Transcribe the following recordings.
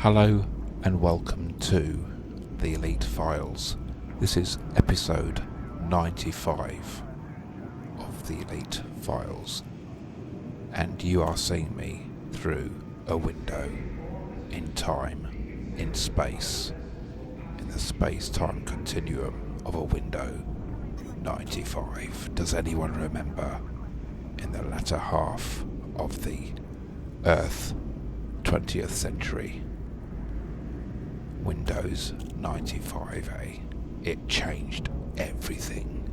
Hello and welcome to the Elite Files. This is episode 95 of the Elite Files, and you are seeing me through a window in time, in space, in the space-time continuum of a window 95. Does anyone remember in the latter half of the Earth 20th century, Windows 95A, it changed everything.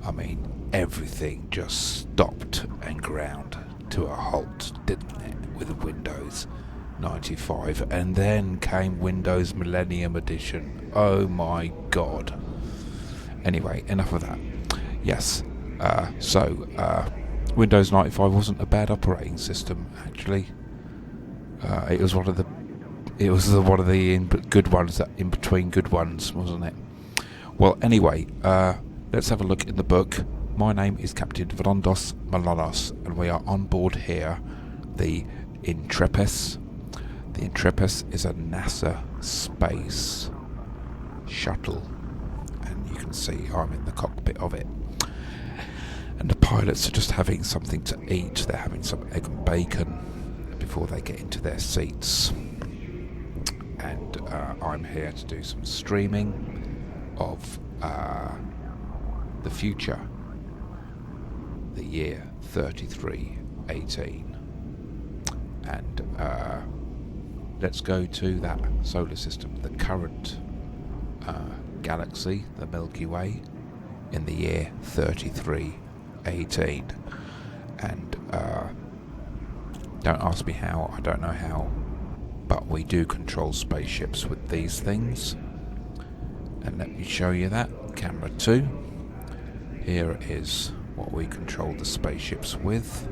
I mean, everything just stopped and ground to a halt, didn't it, with Windows 95. And then came Windows Millennium Edition. Oh my god. Anyway, enough of that. Yes, Windows 95 wasn't a bad operating system, actually. It was one of the good ones, that in between good ones, wasn't it? Well, anyway, let's have a look in the book. My name is Captain Vrondos Malonos, and we are on board here, the Intrepis. The Intrepis is a NASA space shuttle, and you can see I'm in the cockpit of it. And the pilots are just having something to eat. They're having some egg and bacon before they get into their seats. And I'm here to do some streaming of the future, the year 3318. And let's go to that solar system, the current galaxy, the Milky Way, in the year 3318. And don't ask me how, I don't know how, but we do control spaceships with these things. And let me show you that. Camera 2. Here is what we control the spaceships with.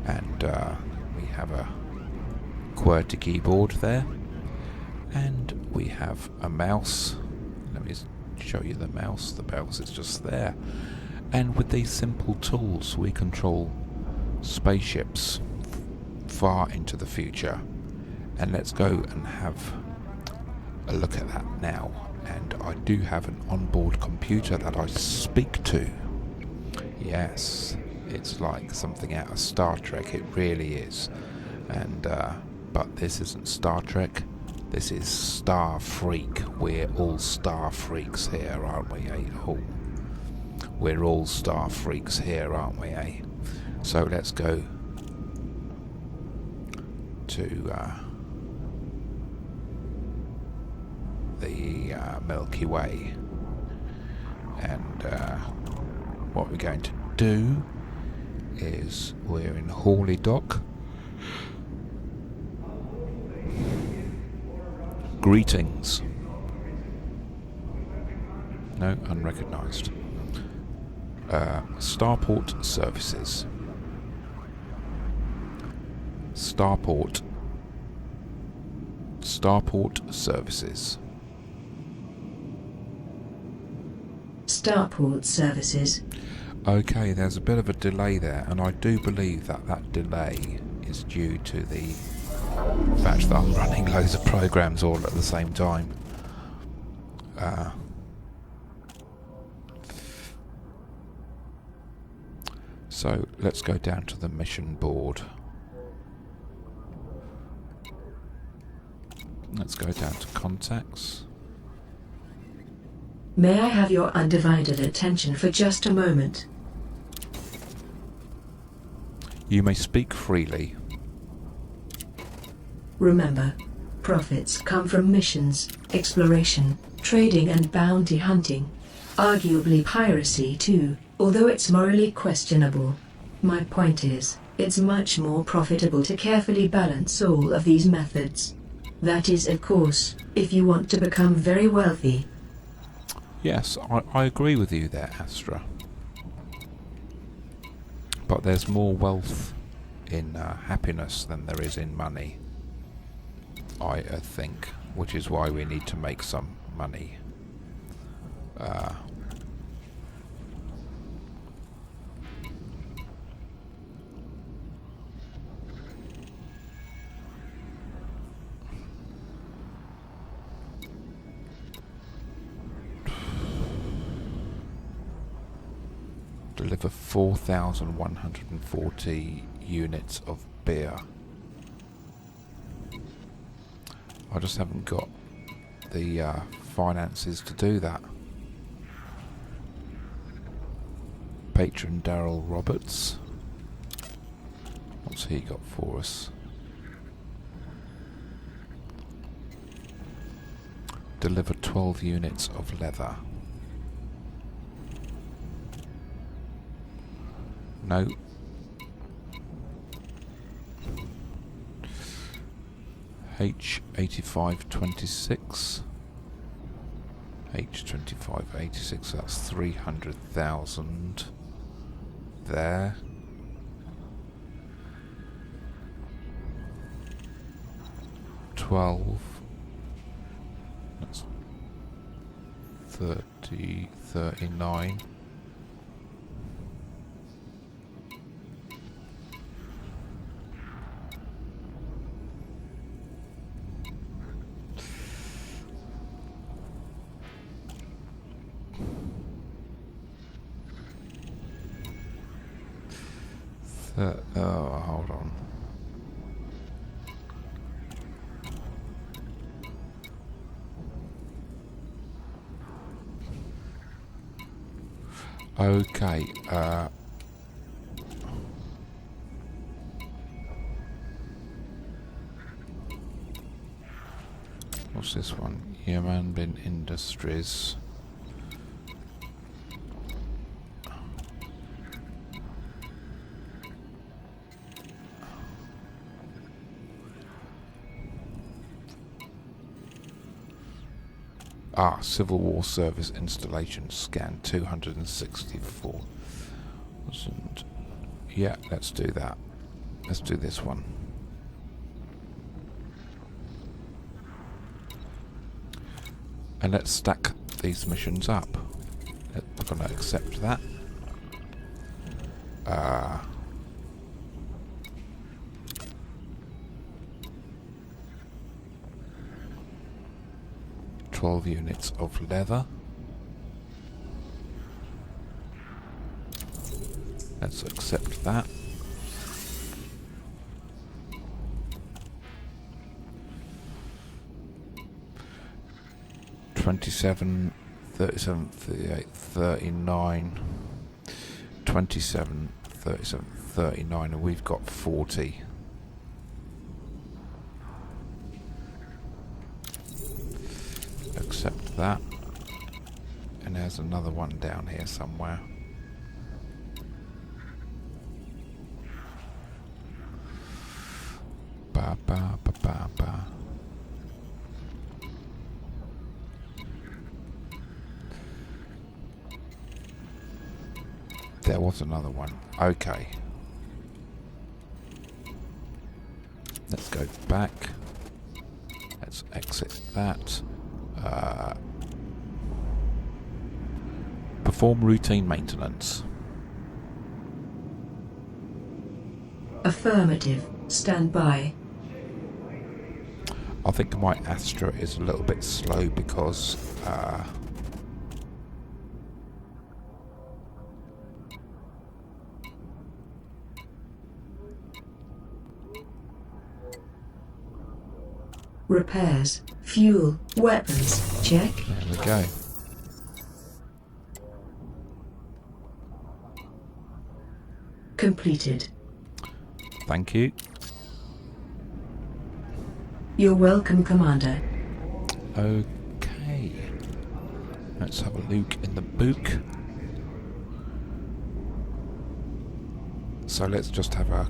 And we have a QWERTY keyboard there. And we have a mouse. Let me show you the mouse. The mouse is just there. And with these simple tools we control spaceships far into the future. And let's go and have a look at that now. And I do have an onboard computer that I speak to. Yes, it's like something out of Star Trek, it really is. And but this isn't Star Trek, this is Star Freak. We're all Star Freaks here, aren't we, eh? Oh, we're all Star Freaks here, aren't we, eh? So let's go to the Milky Way, and what we're going to do is we're in Hawley Dock. Greetings. No, unrecognised. Starport services. Starport services. Starport services. Okay, there's a bit of a delay there, and I do believe that delay is due to the fact that I'm running loads of programs all at the same time. So let's go down to the mission board. Let's go down to contacts. May I have your undivided attention for just a moment? You may speak freely. Remember, profits come from missions, exploration, trading and bounty hunting. Arguably piracy too, although it's morally questionable. My point is, it's much more profitable to carefully balance all of these methods. That is, of course, if you want to become very wealthy. Yes, I agree with you there, Astra. But there's more wealth in happiness than there is in money, I think, which is why we need to make some money. Deliver 4,140 units of beer. I just haven't got the finances to do that. Patron Daryl Roberts. What's he got for us? Deliver 12 units of leather. No. H8526. H2586, that's 300,000 there. That's 39. Hold on. Okay, what's this one? Yemen Bin Industries. Civil War Service Installation Scan 264. Yeah, let's do that. Let's do this one. And let's stack these missions up. I'm going to accept that. 12 units of leather. Let's accept that. $27, 37, 38, 39, 27, 37, 39, and we've got 40. Accept that. And there's another one down here somewhere. Ba ba ba ba ba. There was another one. Okay. Let's go back. Let's exit that. Perform routine maintenance. Affirmative. Stand by. I think my Astra is a little bit slow because repairs, fuel, weapons, check. there we go. Completed. Thank you. You're welcome, Commander. Okay. Let's have a look in the book. So let's just have a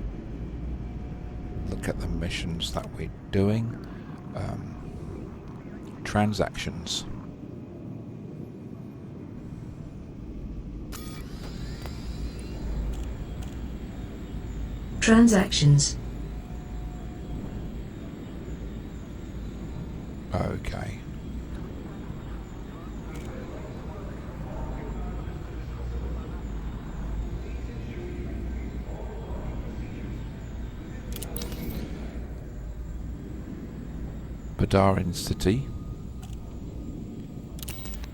look at the missions that we're doing. Transactions. Transactions. Okay. Badarin City.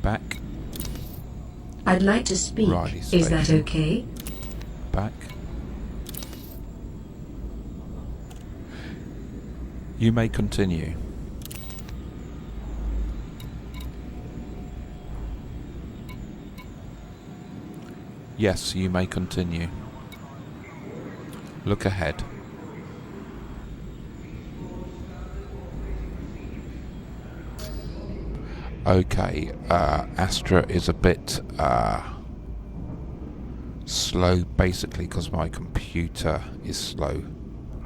Back. I'd like to speak. Riley Is that Station. okay? Back. You may continue. Yes, you may continue. Look ahead. Okay, Astra is a bit slow, basically because my computer is slow.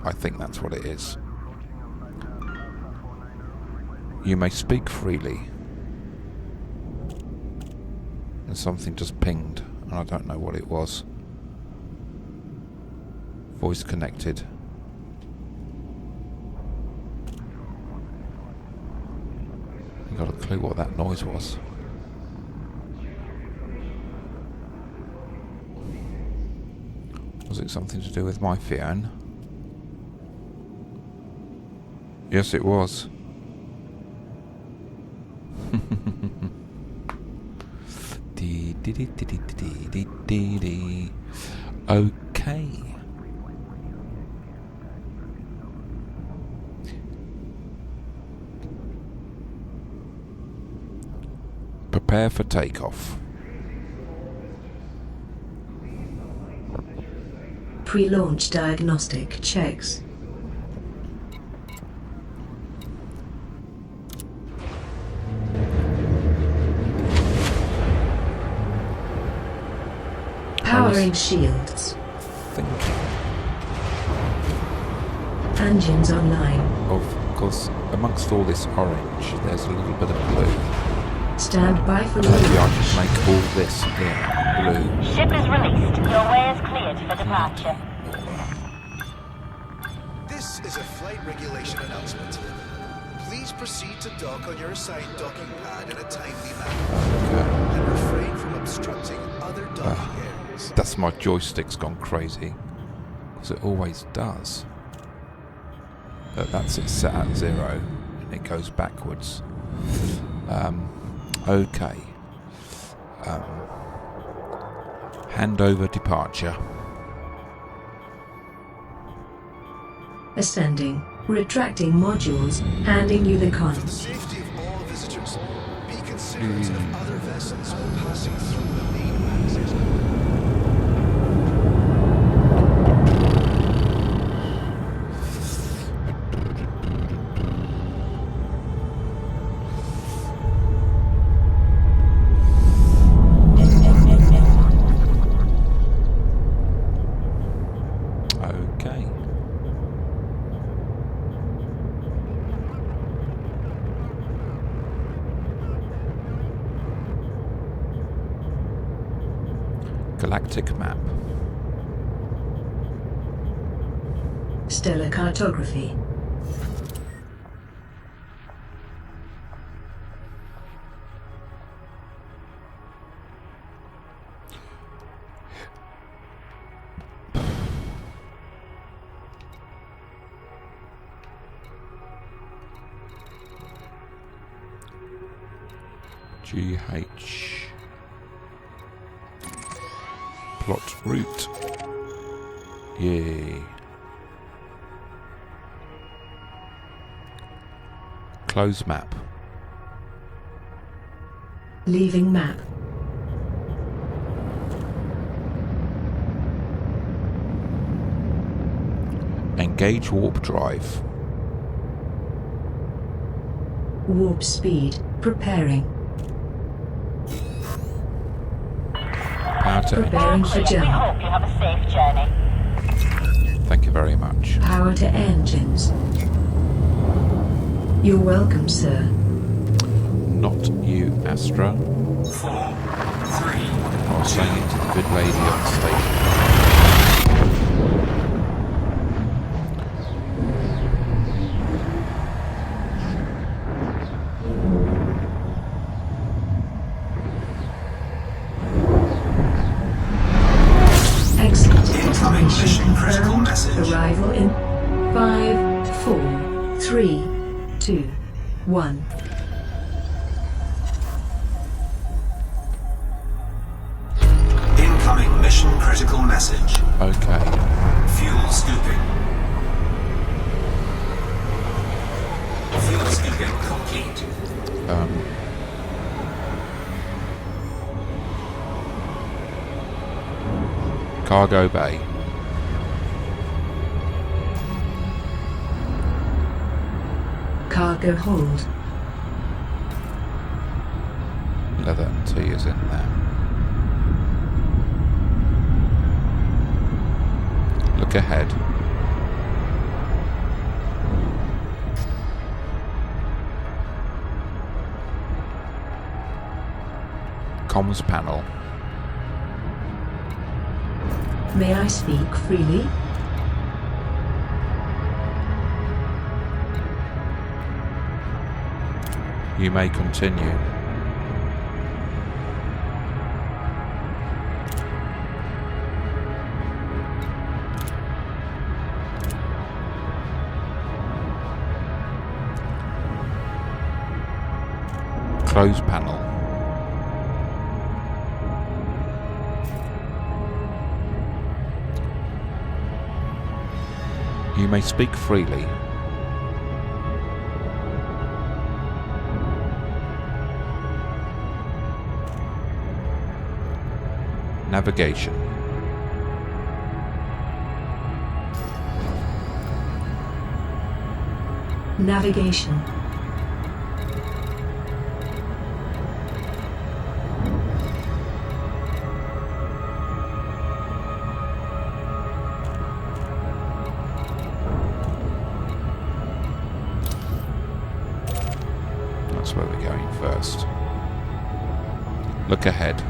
I think that's what it is. You may speak freely. And something just pinged, and I don't know what it was. Voice connected. I got a clue what that noise was. Was it something to do with my phone? Yes, it was. Okay. Prepare for takeoff. Pre-launch diagnostic checks. Powering shields. Thinking Engines online. of course, amongst all this orange, there's a little bit of blue. Stand by for Maybe I launch. should make all this here blue. Ship is released. Your way is cleared for departure. This is a flight regulation announcement. Please proceed to dock on your assigned docking pad in a timely manner Okay. and refrain from obstructing other docking areas. That's my joystick's gone crazy. Because it always does. But that's it set at 0 and it goes backwards. Okay. Handover departure. Ascending. Retracting modules. Handing you the con. For the safety of all visitors, be considerate of other vessels passing through the main passage. Okay. Galactic map. Stellar cartography. GH. Plot route. Yay. Close map. Leaving map. Engage warp drive. Warp speed. Preparing. Power to engine. Preparing for We jump. hope you have a safe journey. Thank you very much. Power to engines. You're welcome, sir. Not you, Astra. 4, 3, I was saying it to the good lady on the station. Exit. Incoming mission critical Confirmed. message. Arrival in 5, 4, 3, 2, 1. Okay. Fuel scooping. Fuel scooping complete. Cargo bay. Cargo hold. Leather and tea is in there. Look ahead. Comms panel. May I speak freely? You may continue. Close panel. You may speak freely. Navigation. Navigation. That's where we're going first. Look ahead.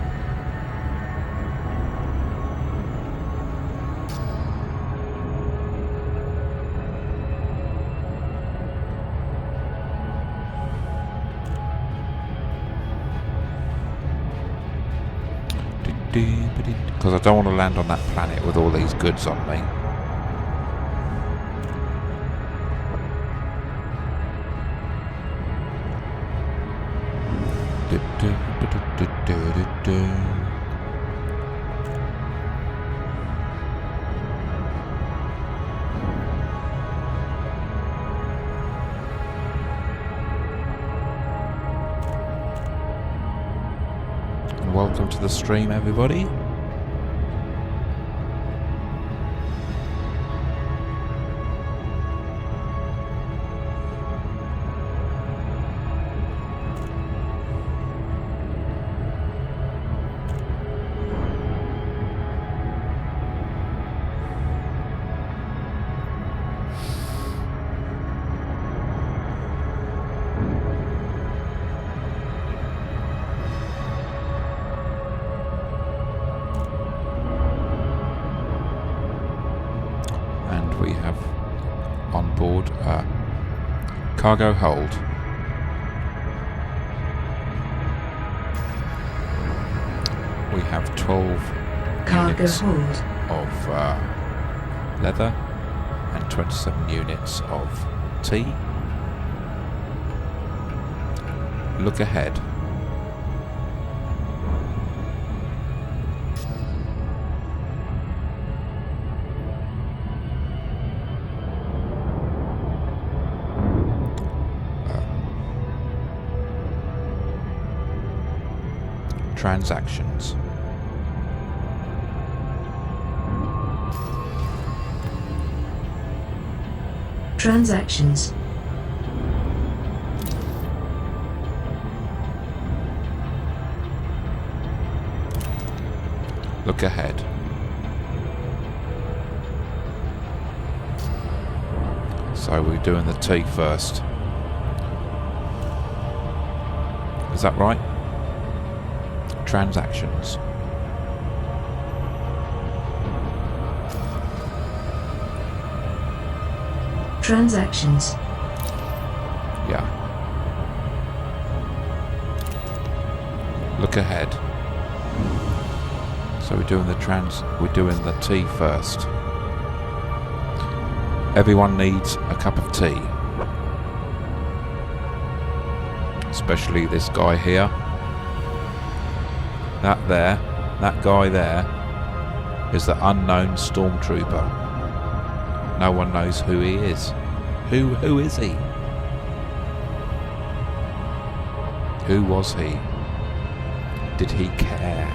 Because I don't want to land on that planet with all these goods on me. Welcome to the stream, everybody. We have on board a cargo hold. We have 12 Cargo units hold. of leather and 27 units of tea. Look ahead. Transactions. Transactions. Look ahead. So we're doing the tea first. Is that right? Transactions. Transactions. Yeah. Look ahead. So we're doing the tea first. Everyone needs a cup of tea. Especially this guy here. That guy there is the unknown stormtrooper. No one knows who he is. Who is he? Who was he? Did he care?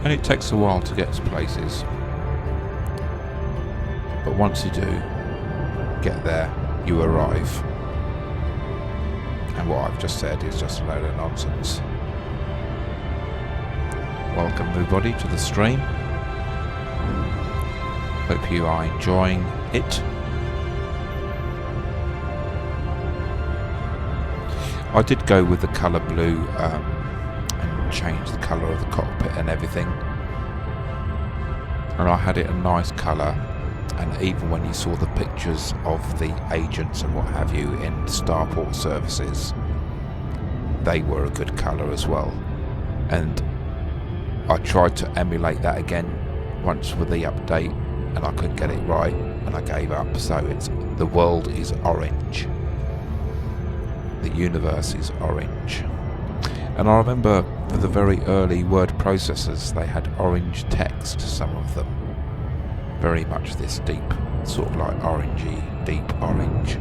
And it takes a while to get to places, but once you do get there, you arrive. And what I've just said is just a load of nonsense. Welcome everybody to the stream. Hope you are enjoying it. I did go with the colour blue and change the colour of the cockpit and everything. And I had it a nice colour, and even when you saw the pictures of the agents and what have you in starport services, they were a good colour as well. And I tried to emulate that again once with the update, and I couldn't get it right, and I gave up. So it's the world is orange, the universe is orange. And I remember for the very early word processors, they had orange text, some of them. Very much this deep, sort of like orangey, deep orange.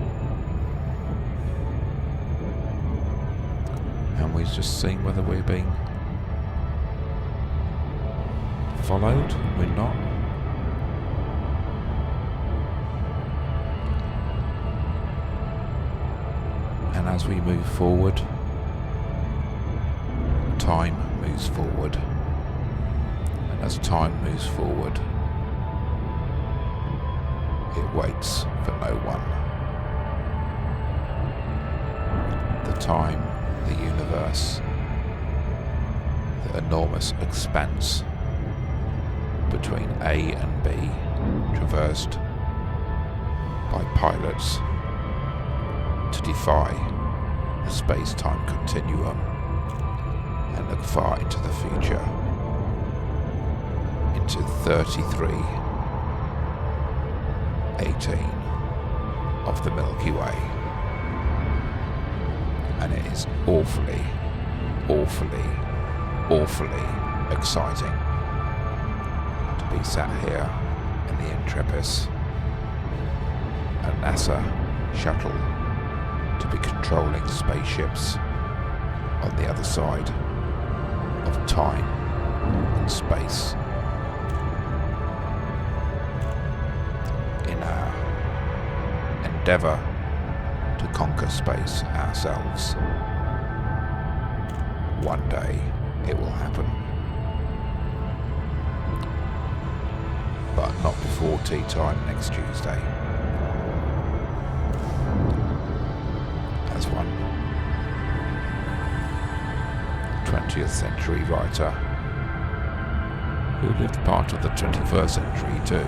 And we're just seeing whether we're being followed. We're not. And as we move forward, time moves forward. And as time moves forward, it waits for no one. The time, the universe, the enormous expanse between A and B, traversed by pilots to defy the space-time continuum and look far into the future, into 3318 of the Milky Way. And it is awfully, awfully, awfully exciting to be sat here in the Intrepis, a NASA shuttle, to be controlling spaceships on the other side of time and space in our endeavour to conquer space ourselves. One day it will happen, but not before tea time next Tuesday. There's one. 20th century writer who lived part of the 21st century too,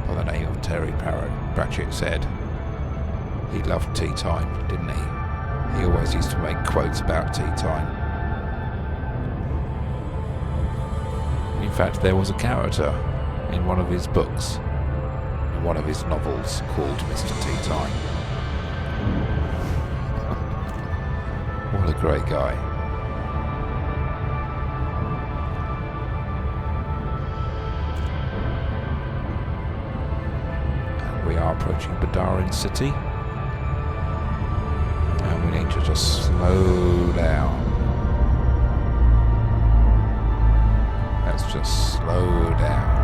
by the name of Terry Pratchett, said he loved tea time, didn't he? He always used to make quotes about tea time. In fact, there was a character in one of his books, in one of his novels, called Mr. Tea Time. What a great guy. We are approaching Badarin City, and we need to just slow down. Let's just slow down.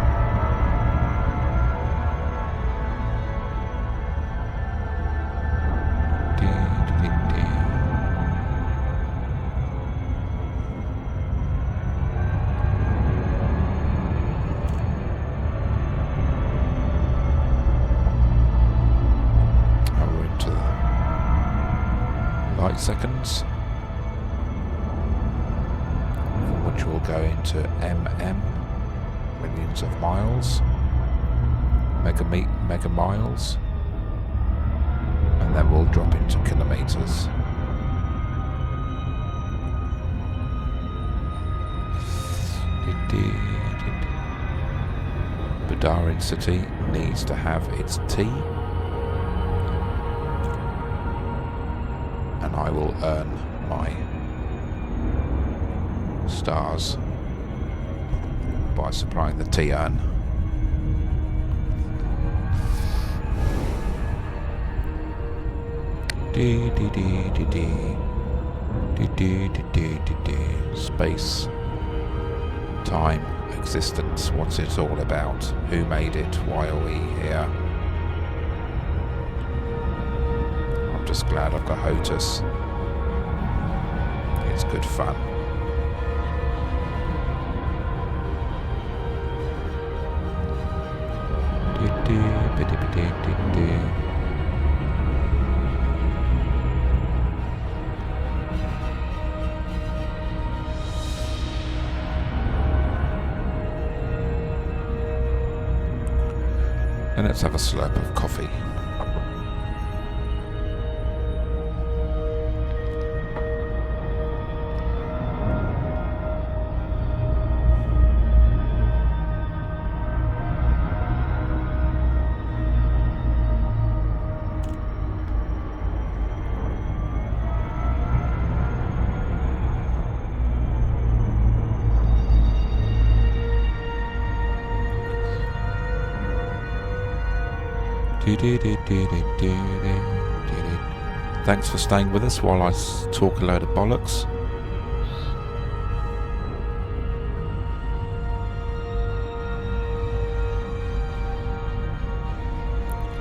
Seconds, from which will go into mm, millions of miles, mega miles, and then we'll drop into kilometers. Badarin City needs to have its tea. And I will earn my stars by supplying the tea urn. Space, time, existence, what's it all about? Who made it? Why are we here? Just glad I've got HOTUS. It's good fun. And let's have a slurp of coffee. Thanks for staying with us while I talk a load of bollocks.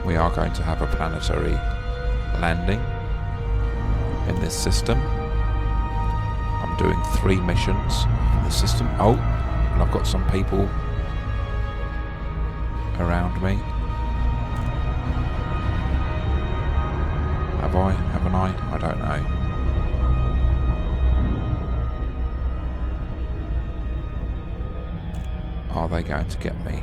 We are going to have a planetary landing in this system. I'm doing 3 missions in the system. Oh, and I've got some people around me. Haven't I? I don't know. Are they going to get me?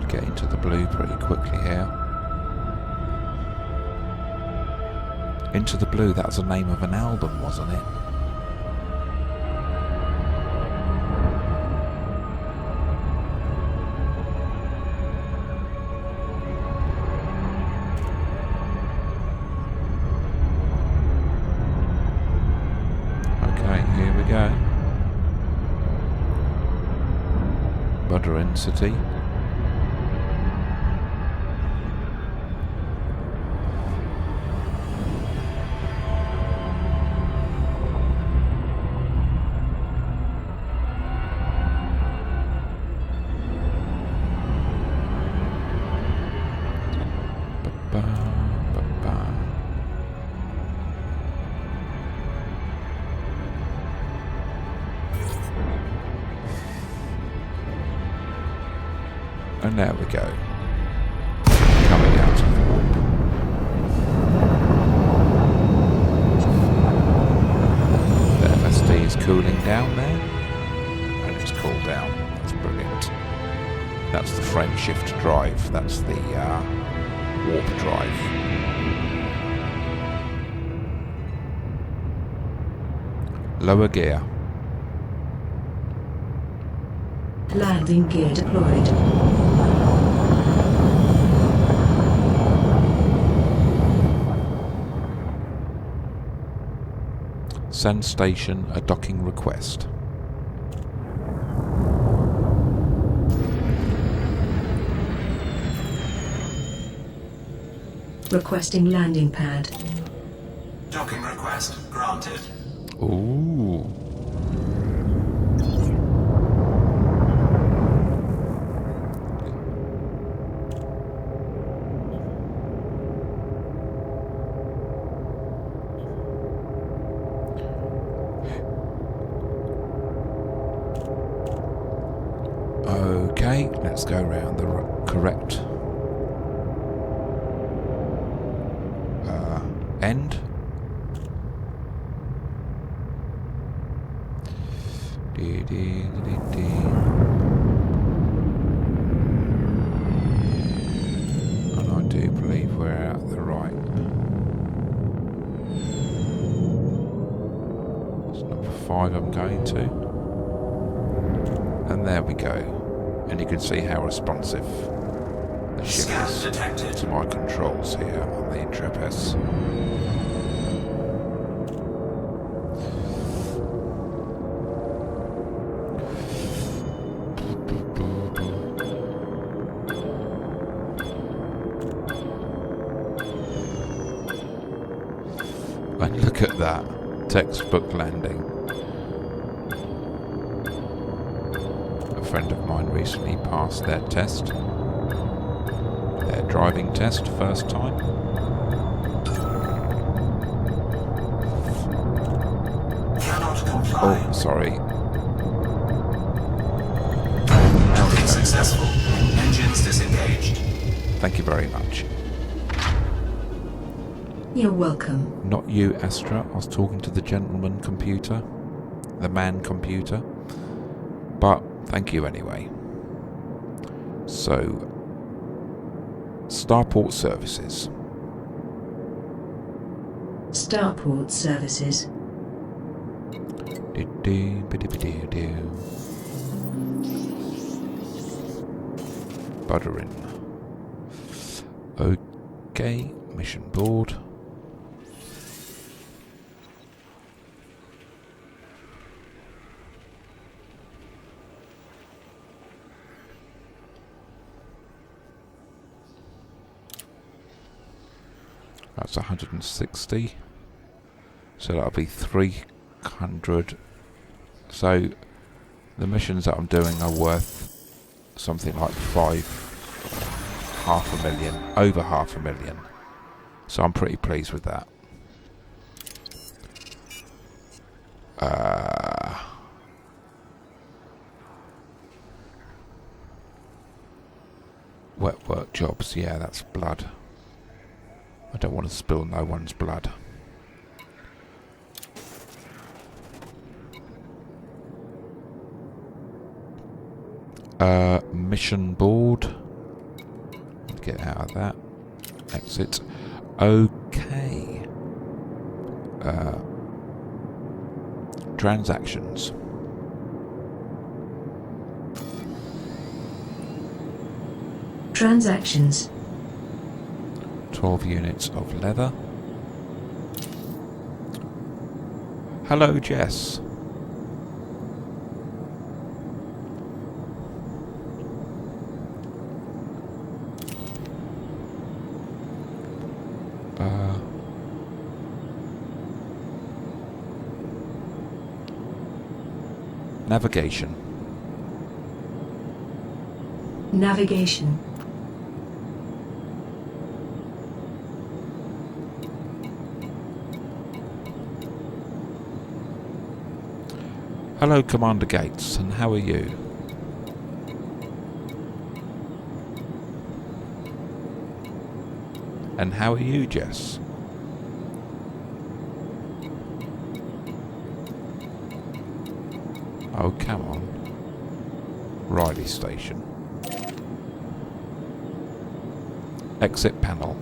Get into the blue pretty quickly here. Into the Blue, that was the name of an album, wasn't it? Okay, here we go. Badarin City. And there we go. Coming out of the warp. The FSD is cooling down there. And it's cooled down. That's brilliant. That's the frame shift drive. That's the warp drive. Lower gear. Landing gear deployed. Send station a docking request. Requesting landing pad. Docking request granted. Ooh. Okay, let's go around the correct end. And I do believe we're out the right. It's number 5 I'm going to. And there we go. And you can see how responsive the ship is to my controls here on the Intrepid. And look at that textbook landing. A friend of mine recently passed their test, their driving test, first time. Cannot comply. Oh, sorry. Docking successful. Engines disengaged. Thank you very much. You're welcome. Not you, Astra. I was talking to the gentleman computer, the man computer. But thank you anyway. So, Starport services. Starport services. Buttering. Okay, mission board. That's 160. So that'll be 300. So the missions that I'm doing are worth something like half a million, over half a million. So I'm pretty pleased with that. Wet work jobs, yeah, that's blood. I don't want to spill no one's blood. Mission board. Get out of that. Exit. Okay. Transactions. Transactions. 12 units of leather. Hello, Jess. Navigation. Navigation. Hello, Commander Gates, and how are you? And how are you, Jess? Oh, come on. Riley Station. Exit panel.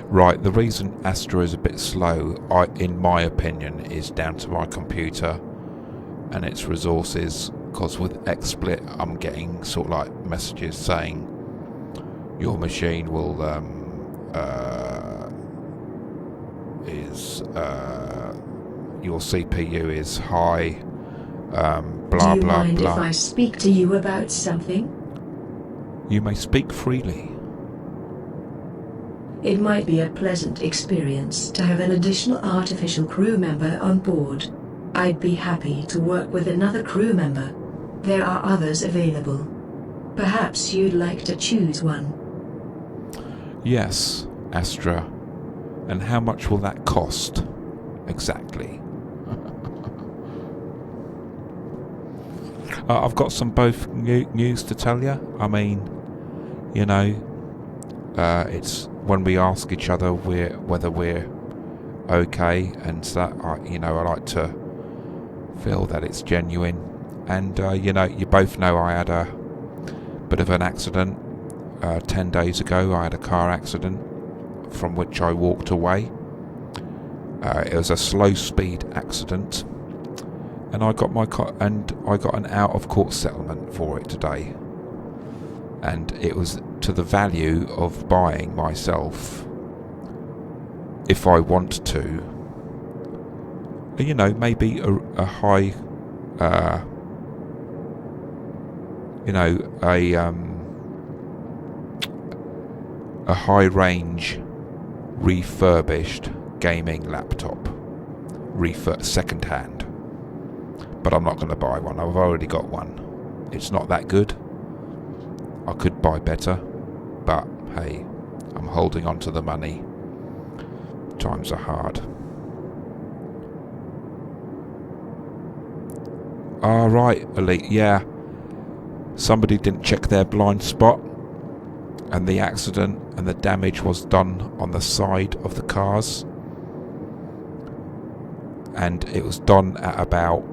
Right, the reason Astra is a bit slow, in my opinion, is down to my computer and its resources, because with XSplit I'm getting sort of like messages saying your machine will your CPU is high, blah Do you blah mind blah. if I speak to you about something? You may speak freely. It might be a pleasant experience to have an additional artificial crew member on board. I'd be happy to work with another crew member. There are others available. Perhaps you'd like to choose one. Yes, Astra. And how much will that cost? Exactly. I've got some both news to tell you. I mean, you know, it's when we ask each other whether we're okay, and so that, you know, I like to feel that it's genuine. And you know, you both know I had a bit of an accident 10 days ago. I had a car accident from which I walked away. It was a slow speed accident, and I got an out of court settlement for it today, and it was to the value of buying myself, if I want to, you know, maybe a high, you know, a high range refurbished gaming laptop, second hand. But I'm not going to buy one. I've already got one. It's not that good. I could buy better, but hey, I'm holding on to the money. Times are hard. Right, Elite, yeah. Somebody didn't check their blind spot, and the accident and the damage was done on the side of the cars, and it was done at about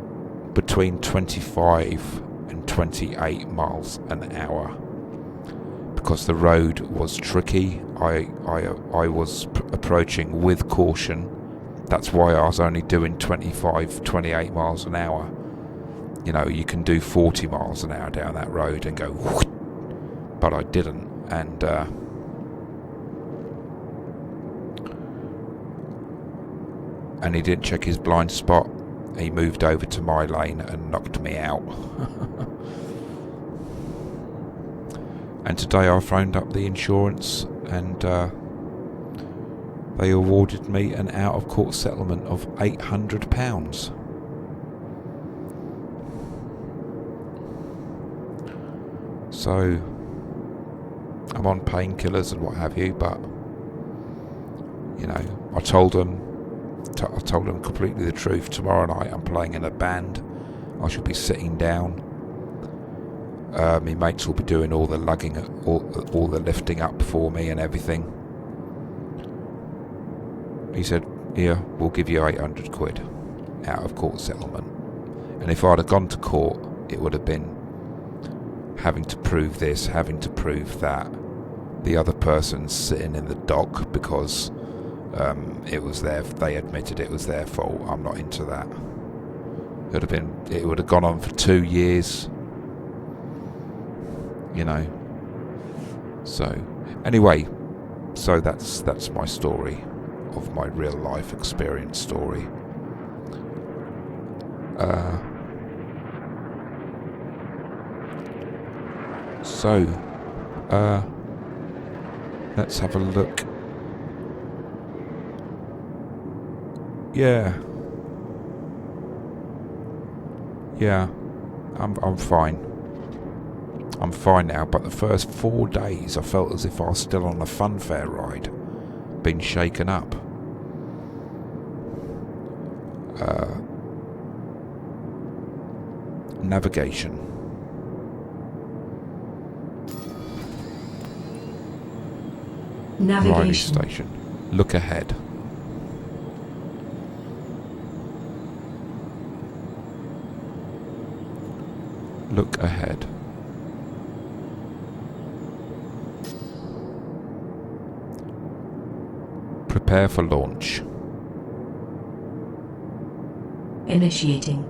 between 25 and 28 miles an hour. Because the road was tricky, I was approaching with caution. That's why I was only doing 25, 28 miles an hour. You know, you can do 40 miles an hour down that road and go whoosh, but I didn't. And he didn't check his blind spot. He moved over to my lane and knocked me out. And today I phoned up the insurance, and they awarded me an out-of-court settlement of £800. So I'm on painkillers and what have you, but you know, I told them completely the truth. Tomorrow night I'm playing in a band. I shall be sitting down. My mates will be doing all the lugging, all the lifting up for me and everything. He said, "Here, we'll give you £800 out of court settlement." And if I'd have gone to court, it would have been having to prove this, having to prove that. The other person's sitting in the dock because it was they admitted it was their fault. I'm not into that. It would have gone on for 2 years. You know. So anyway, so that's my story of my real life experience story. So let's have a look. Yeah, I'm fine. I'm fine now, but the first 4 days I felt as if I was still on a funfair ride, being shaken up. Navigation. Riley Navigation. Station. Look ahead. Look ahead. Prepare for launch. Initiating.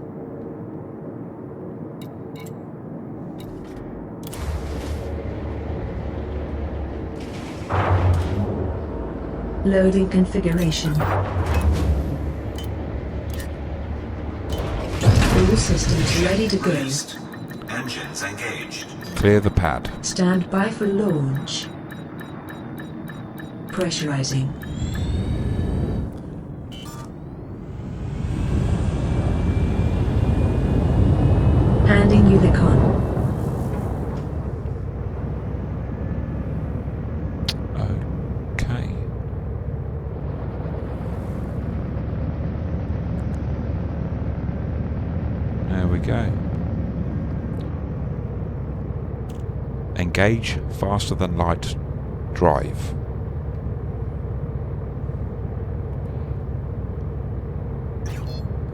Loading configuration. All systems ready to go. Released. Engines engaged. Clear the pad. Stand by for launch. Pressurizing. Handing you the con. Okay. There we go. Engage faster than light drive.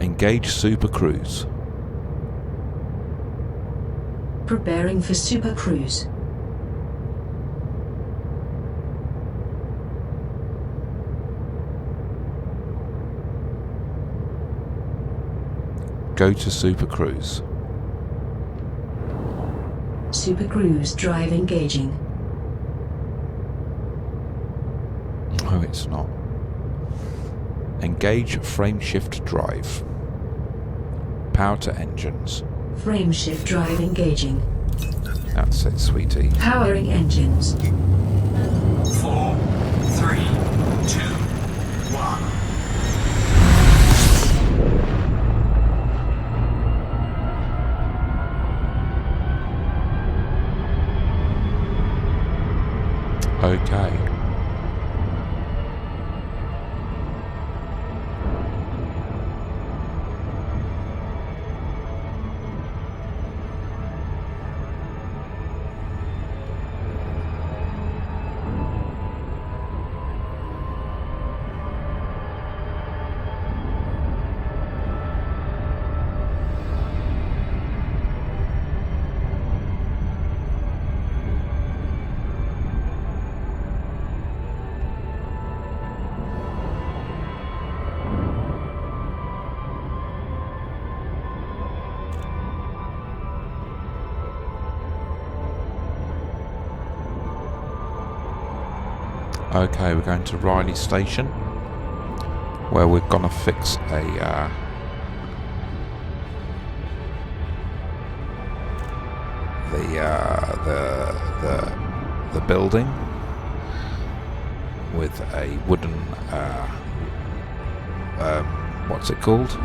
Engage Super Cruise. Preparing for Super Cruise. Go to Super Cruise. Super Cruise drive engaging. No, it's not. Engage frame shift drive. Power to engines. Frame shift drive engaging. That's it, sweetie. Powering engines. 4, 3, 2, 1. Okay. Okay, we're going to Riley Station, where we're gonna fix a the building with a wooden what's it called?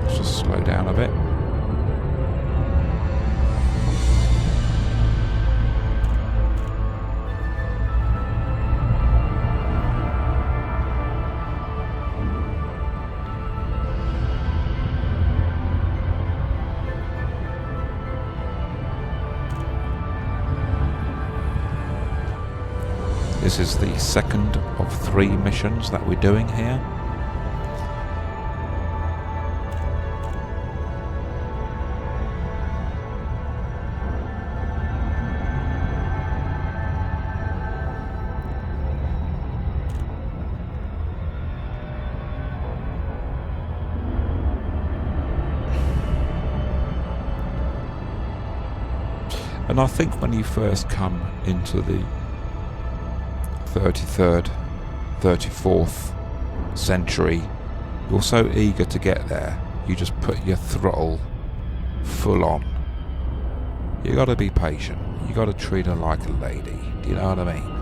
Let's just slow down a bit. This is the second of 3 missions that we're doing here. And I think when you first come into the 33rd, 34th century, you're so eager to get there, you just put your throttle full on. You gotta be patient. You gotta treat her like a lady. Do you know what I mean?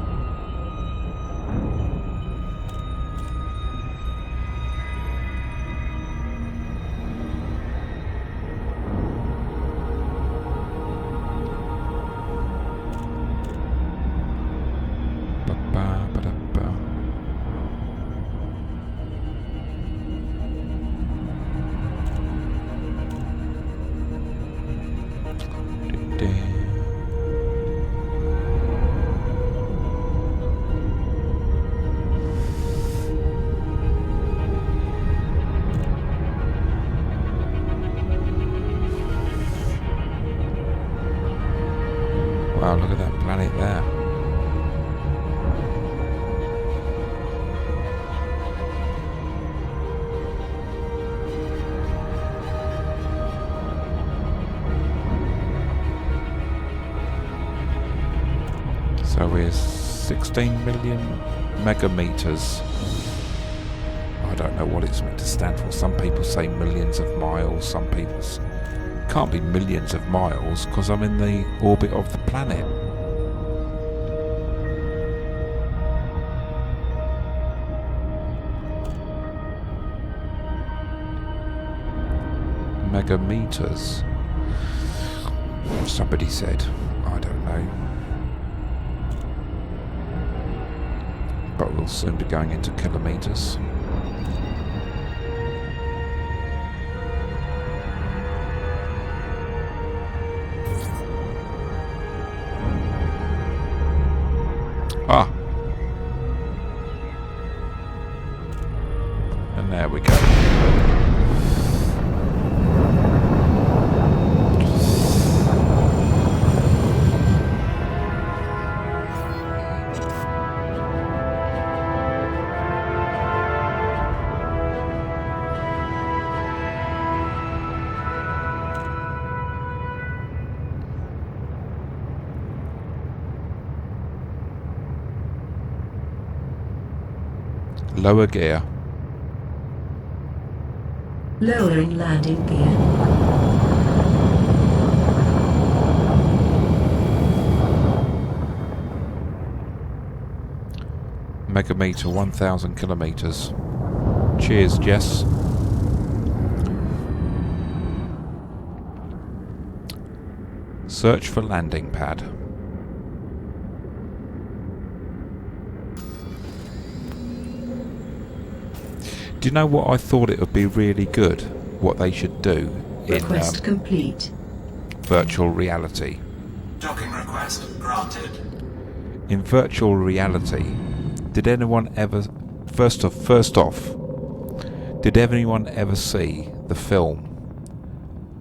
Wow, look at that planet there. So we're 16 million megameters. I don't know what it's meant to stand for. Some people say millions of miles, some people can't be millions of miles because I'm in the orbit of the planet. Megameters. Somebody said. I don't know. But we'll soon be going into kilometers. Ah. And there we go. Lower gear. Lowering landing gear. Megameter, 1,000 kilometers. Cheers, Jess. Search for landing pad. Do you know what I thought it would be really good? What they should do Request in complete. virtual reality. Docking request granted. In virtual reality, did anyone ever... First off, did anyone ever see the film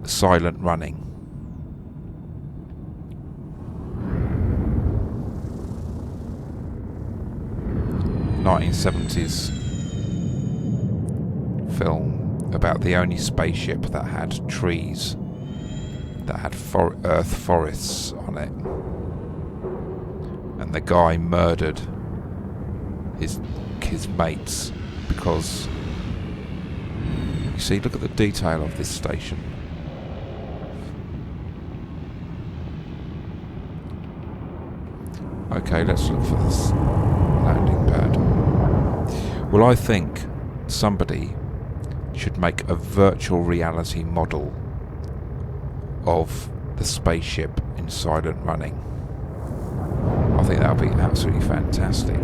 Silent Running? ...1970s film about the only spaceship that had trees, that had earth forests on it, and the guy murdered his mates because, you see, look at the detail of this station. Okay, let's look for this landing pad. Well, I think somebody should make a virtual reality model of the spaceship in Silent Running. I think that would be absolutely fantastic.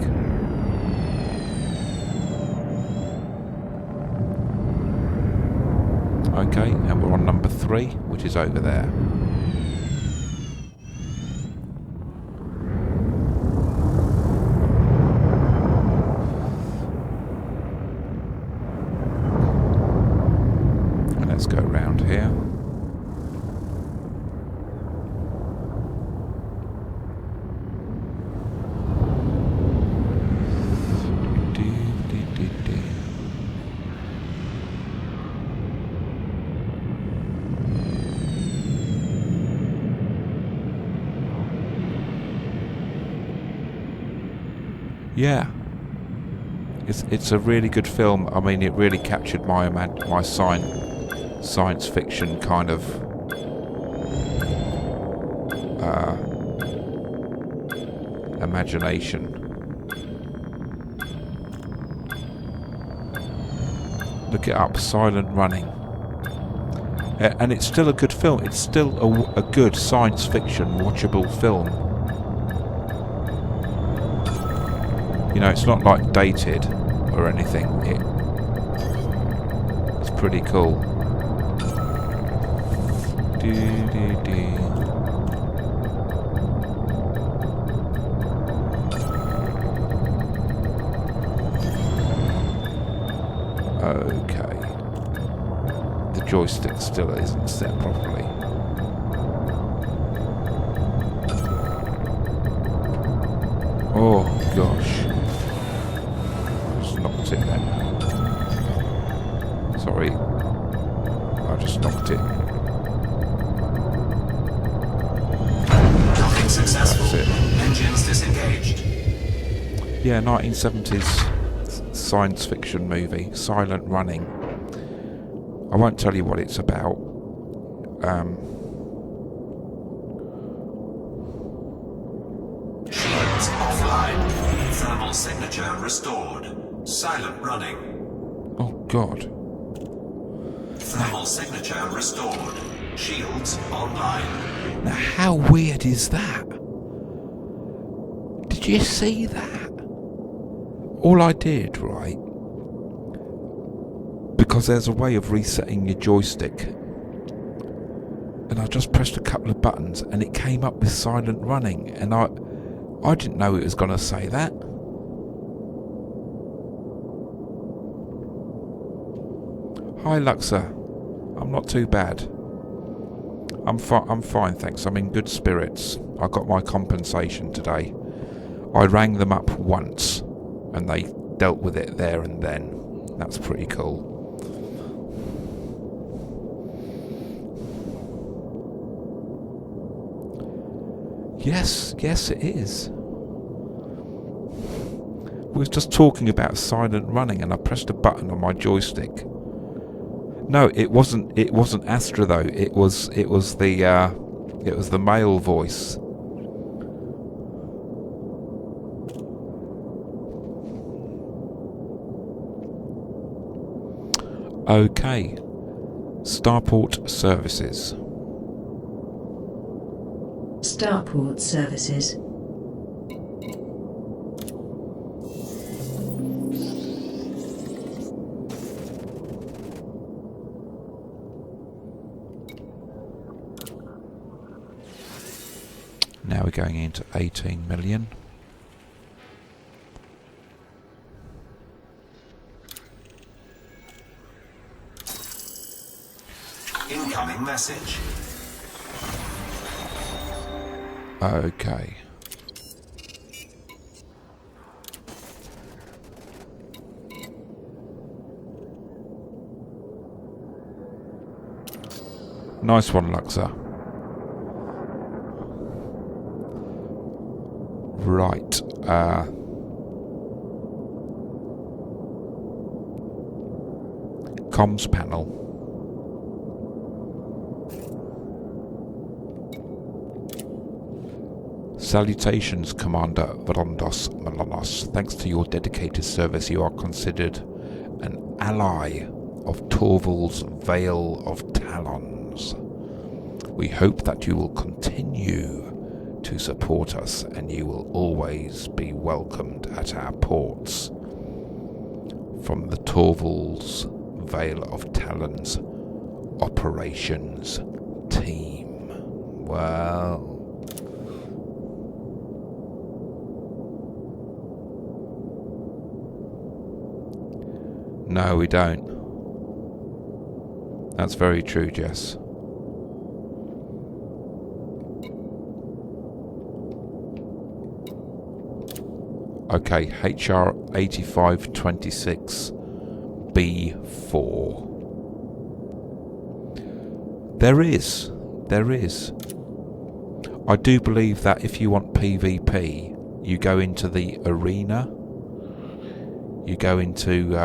Okay, and we're on number 3, which is over there. Let's go around here. Yeah. It's a really good film. I mean, it really captured my science fiction kind of imagination. Look it up, Silent Running. And it's still a good film. It's still a good science fiction watchable film. You know, it's not like dated or anything. It's pretty cool. Okay. The joystick still isn't set properly. Oh gosh. Just knocked it then. Sorry. I just knocked it. Docking successful. That's it. Engines disengaged. Yeah, 1970s science fiction movie, Silent Running. I won't tell you what it's about. Shields offline. Thermal signature restored. Silent running. Oh God. Thermal signature restored. Shields online. Now how weird is that? Did you see that? All I did, right, because there's a way of resetting your joystick, and I just pressed a couple of buttons and it came up with Silent Running, and I didn't know it was going to say that. Hi Luxa, I'm not too bad. I'm fine, thanks. I'm in good spirits. I got my compensation today. I rang them up once and they dealt with it there and then. That's pretty cool. Yes, it is. We was just talking about Silent Running and I pressed a button on my joystick. No, it wasn't Astra though. It was the male voice. Okay. Starport services. Starport services. Now we're going into 18 million. Incoming message. Okay. Nice one, Luxa. Right. Comms panel. Salutations, Commander Verondos Malonos. Thanks to your dedicated service, you are considered an ally of Torval's Vale of Talons. We hope that you will continue to support us and you will always be welcomed at our ports. From the Torval's Vale of Talons operations team. Well... No, we don't. That's very true, Jess. Okay, HR 8526 B4. There is. I do believe that if you want PvP, you go into the arena you go into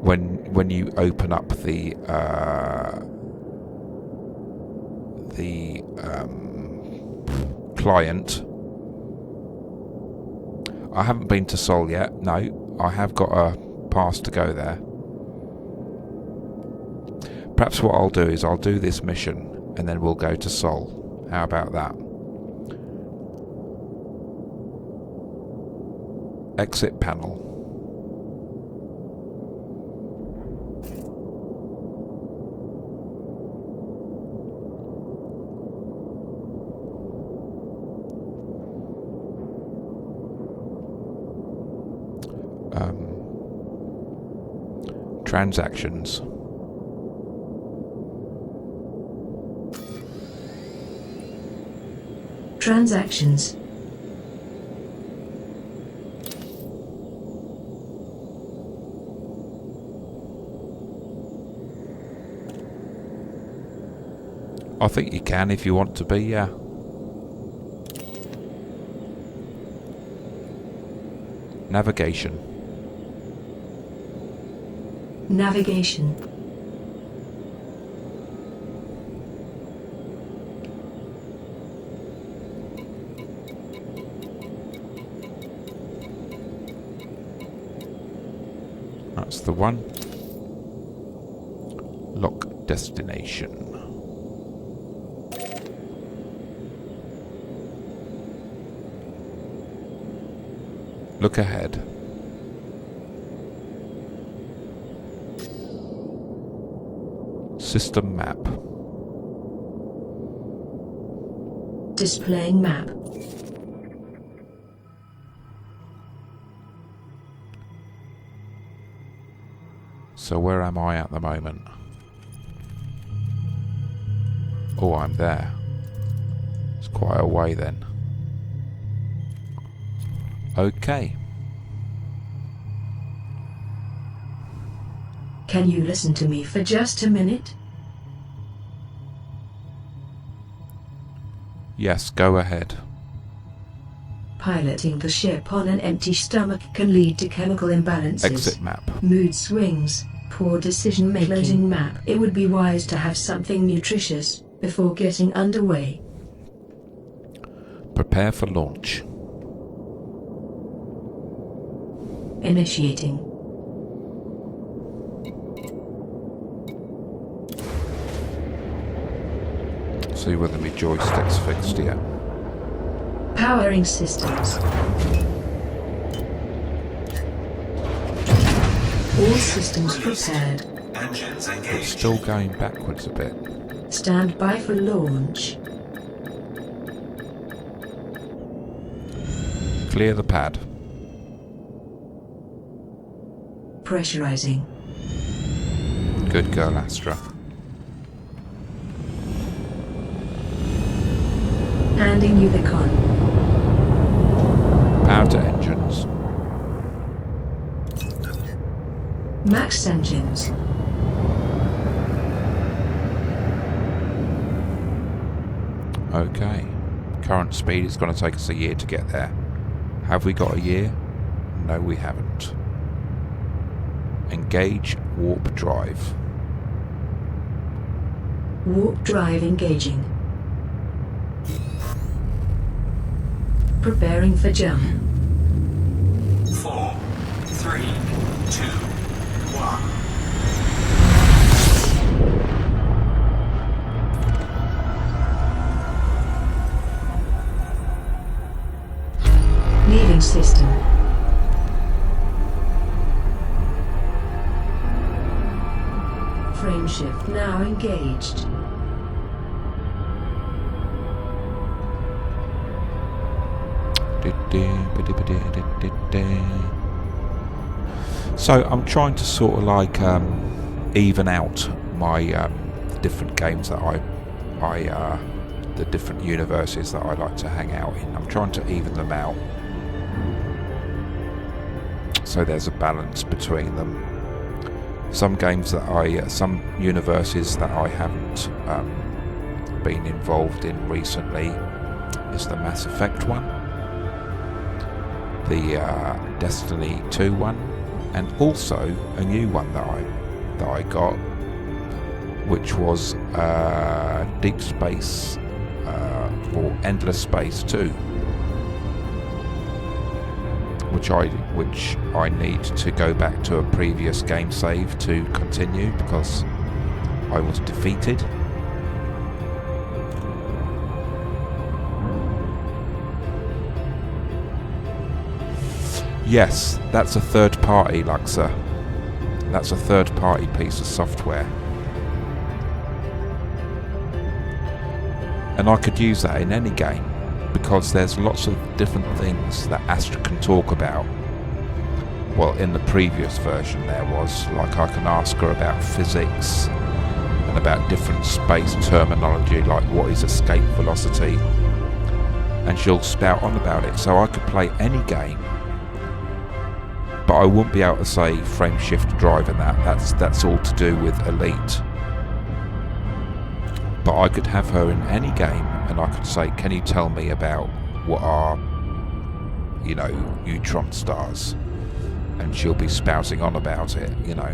when you open up the client. I haven't been to Sol yet. No, I have got a pass to go there. Perhaps what I'll do is I'll do this mission and then we'll go to Sol. How about that? Exit panel. Transactions. Transactions. I think you can if you want to be, yeah. Navigation. Navigation. That's the one. Lock destination. Look ahead. System map. Displaying map. So where am I at the moment? Oh, I'm there. It's quite a way then. Okay. Can you listen to me for just a minute? Yes, go ahead. Piloting the ship on an empty stomach can lead to chemical imbalances. Exit map. Mood swings, poor decision making. Closing map. It would be wise to have something nutritious before getting underway. Prepare for launch. Initiating. See whether my joystick's fixed yet. Powering systems. All systems prepared. Engines It's engaged. still going backwards a bit. Stand by for launch. Clear the pad. Pressurizing. Good girl, Astra. Handing you the con. Power to engines. Max engines. Okay. Current speed is going to take us a year to get there. Have we got a year? No, we haven't. Engage warp drive. Warp drive engaging. Preparing for jump. 4, 3, 2, 1. Leaving system. Frame shift now engaged. So I'm trying to sort of like even out my different games that the different universes that I like to hang out in. I'm trying to even them out so there's a balance between them. Some games that some universes that I haven't been involved in recently is the Mass Effect one. the Destiny 2 one, and also a new one that I got, which was Deep Space or Endless Space 2, which I need to go back to a previous game save to continue because I was defeated. Yes, that's a third party, Luxor. That's a third party piece of software. And I could use that in any game, because there's lots of different things that Astra can talk about. Well, in the previous version there was, like, I can ask her about physics and about different space terminology, like what is escape velocity, and she'll spout on about it. So I could play any game, but I wouldn't be able to say frame shift drive and that's all to do with Elite. But I could have her in any game and I could say, can you tell me about what are, you know, neutron stars? And she'll be spouting on about it, you know.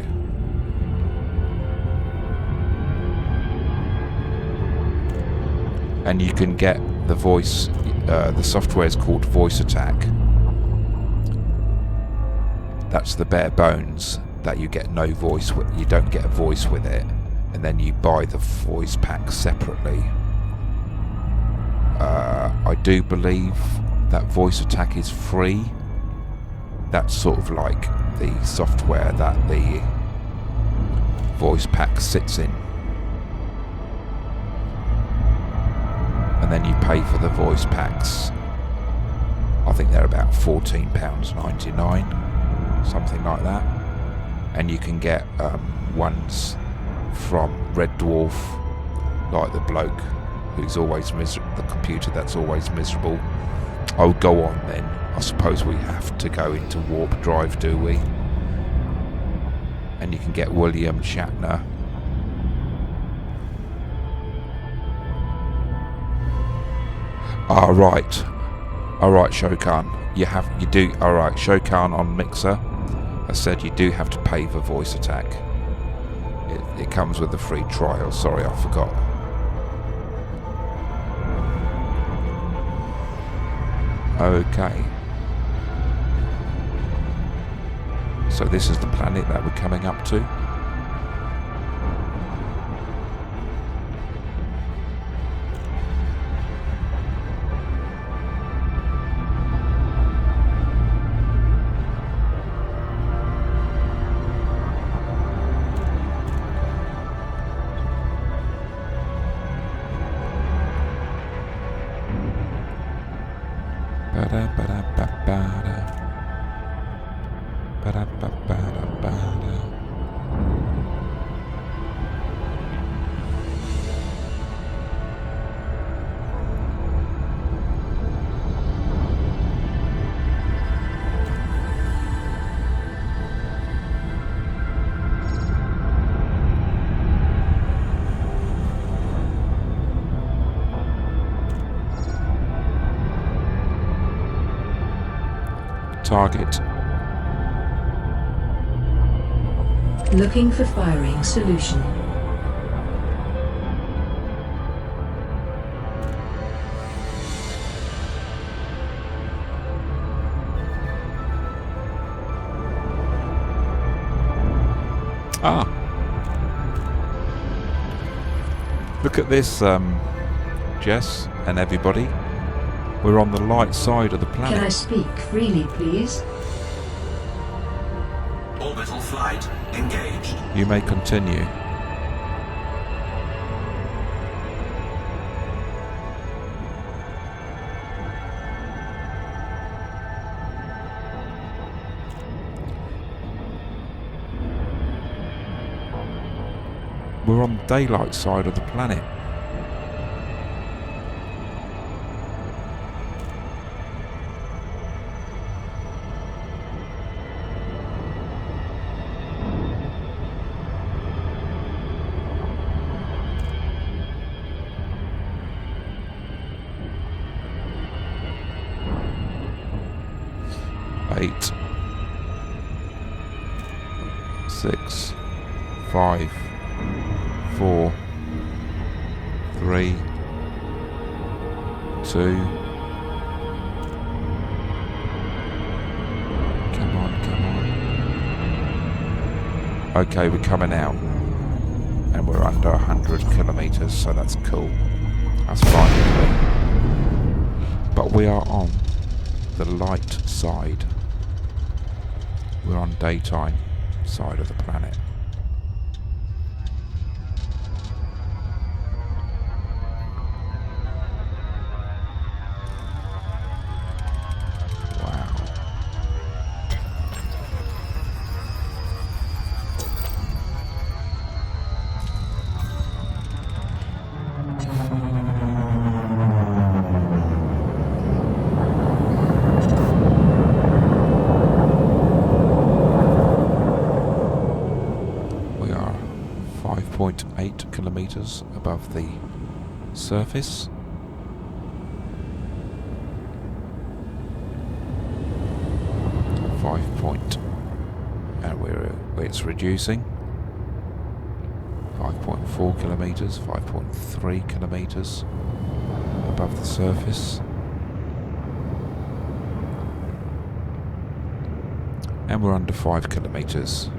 And you can get the voice, the software is called Voice Attack. That's the bare bones that you get no voice with. You don't get a voice with it, and then you buy the voice pack separately. I do believe that Voice Attack is free. That's sort of like the software that the voice pack sits in, and then you pay for the voice packs. I think they're about £14.99. Something like that, and you can get ones from Red Dwarf, like the bloke who's always the computer that's always miserable. Oh, go on then. I suppose we have to go into warp drive, do we? And you can get William Shatner. All right, Shokan. You do. All right, Shokan on Mixer. I said you do have to pay for Voice Attack. It comes with a free trial. Sorry, I forgot. Okay. So this is the planet that we're coming up to. Target. Looking for firing solution. Look at this, Jess and everybody. We're on the light side of the planet. Can I speak freely, please? Orbital flight engaged. You may continue. We're on the daylight side of the planet. 8, 6, 5, 4, 3, 2. Come on, come on. Okay, we're coming out. And we're under 100 kilometers, so that's cool. That's fine with me. But we are on the light side. We're on daytime side of the planet. Wow. We are 5.8 kilometers above the surface. And it's reducing. 5.4 kilometers, 5.3 kilometers above the surface. And we're under 5 kilometers.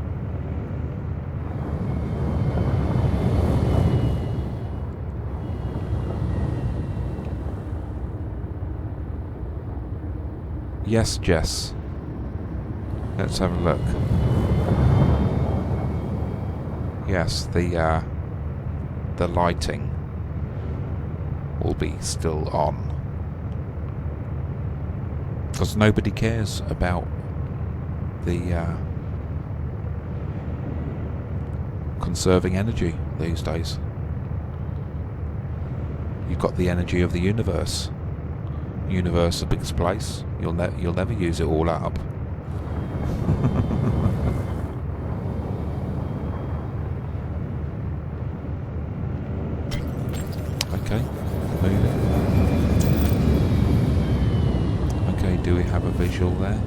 Yes, Jess. Let's have a look. Yes, the lighting will be still on. Because nobody cares about the conserving energy these days. You've got the energy of the universe. Universe is the biggest place. You'll never use it all up. Okay, moving. Okay, do we have a visual there?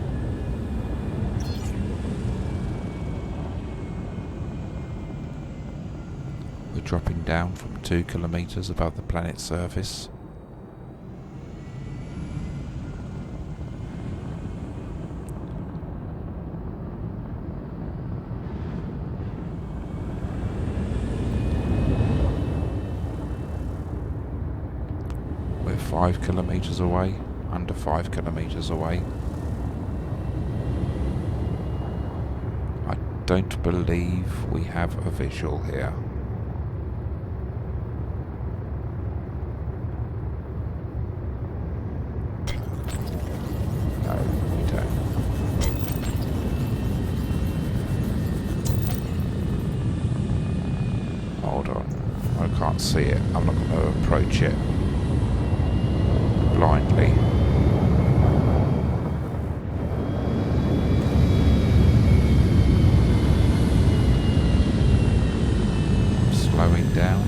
We're dropping down from 2 kilometers above the planet's surface. We're 5 kilometers away, under 5 kilometers away. I don't believe we have a visual here. No, we don't. Hold on, I can't see it. I'm not going to approach it blindly. Slowing down.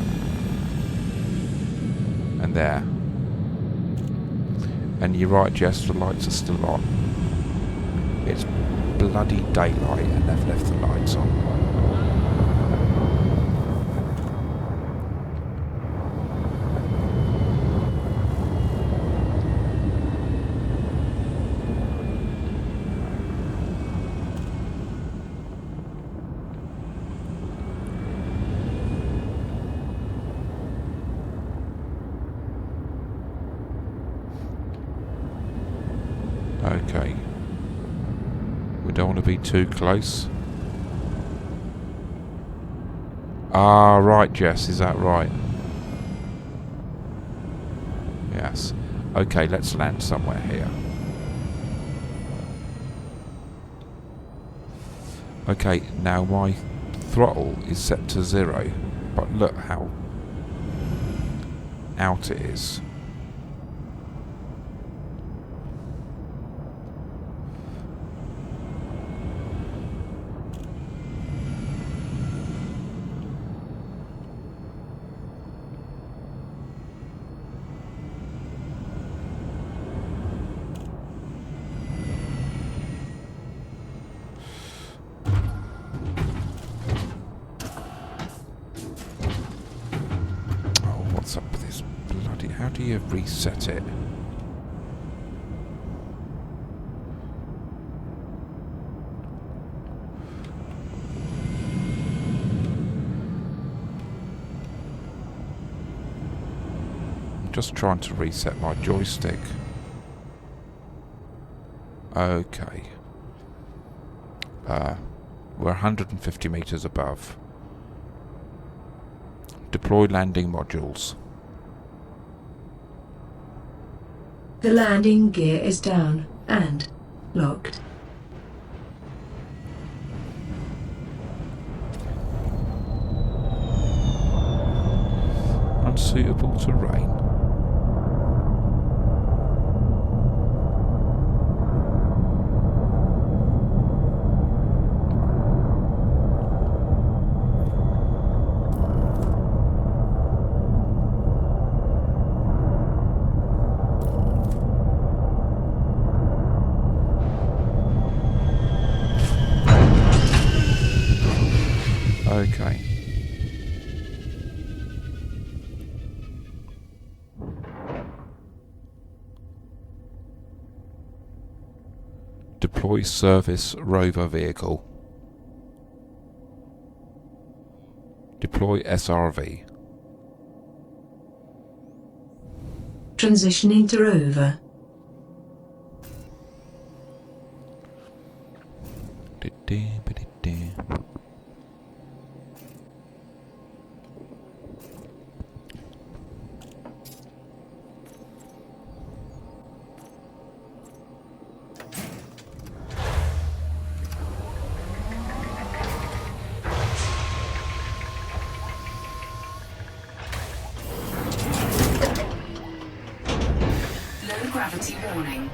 And there. And you're right, Jess, the lights are still on. It's bloody daylight and they've left the lights on. Okay. We don't want to be too close. Ah, right, Jess, is that right? Yes. Okay, let's land somewhere here. Okay, now my throttle is set to 0, but look how out it is. How do you reset it? I'm just trying to reset my joystick. Okay. We're 150 meters above. Deploy landing modules. The landing gear is down and locked. Unsuitable terrain. Okay. Deploy service rover vehicle. Deploy SRV. Transitioning to rover. Low gravity warning.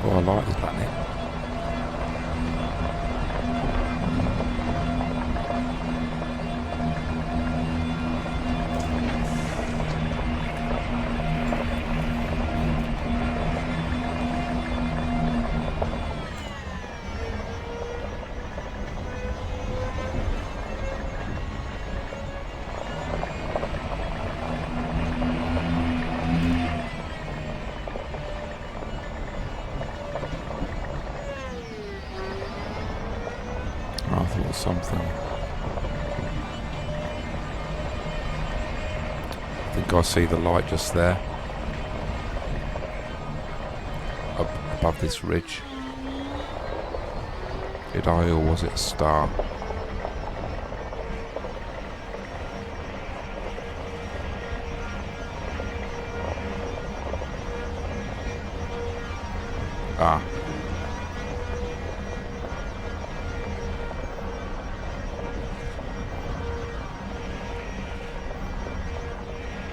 Oh, I like this planet. I thought something. I think I see the light just there. Up above this ridge. Did I, or was it a star? Ah.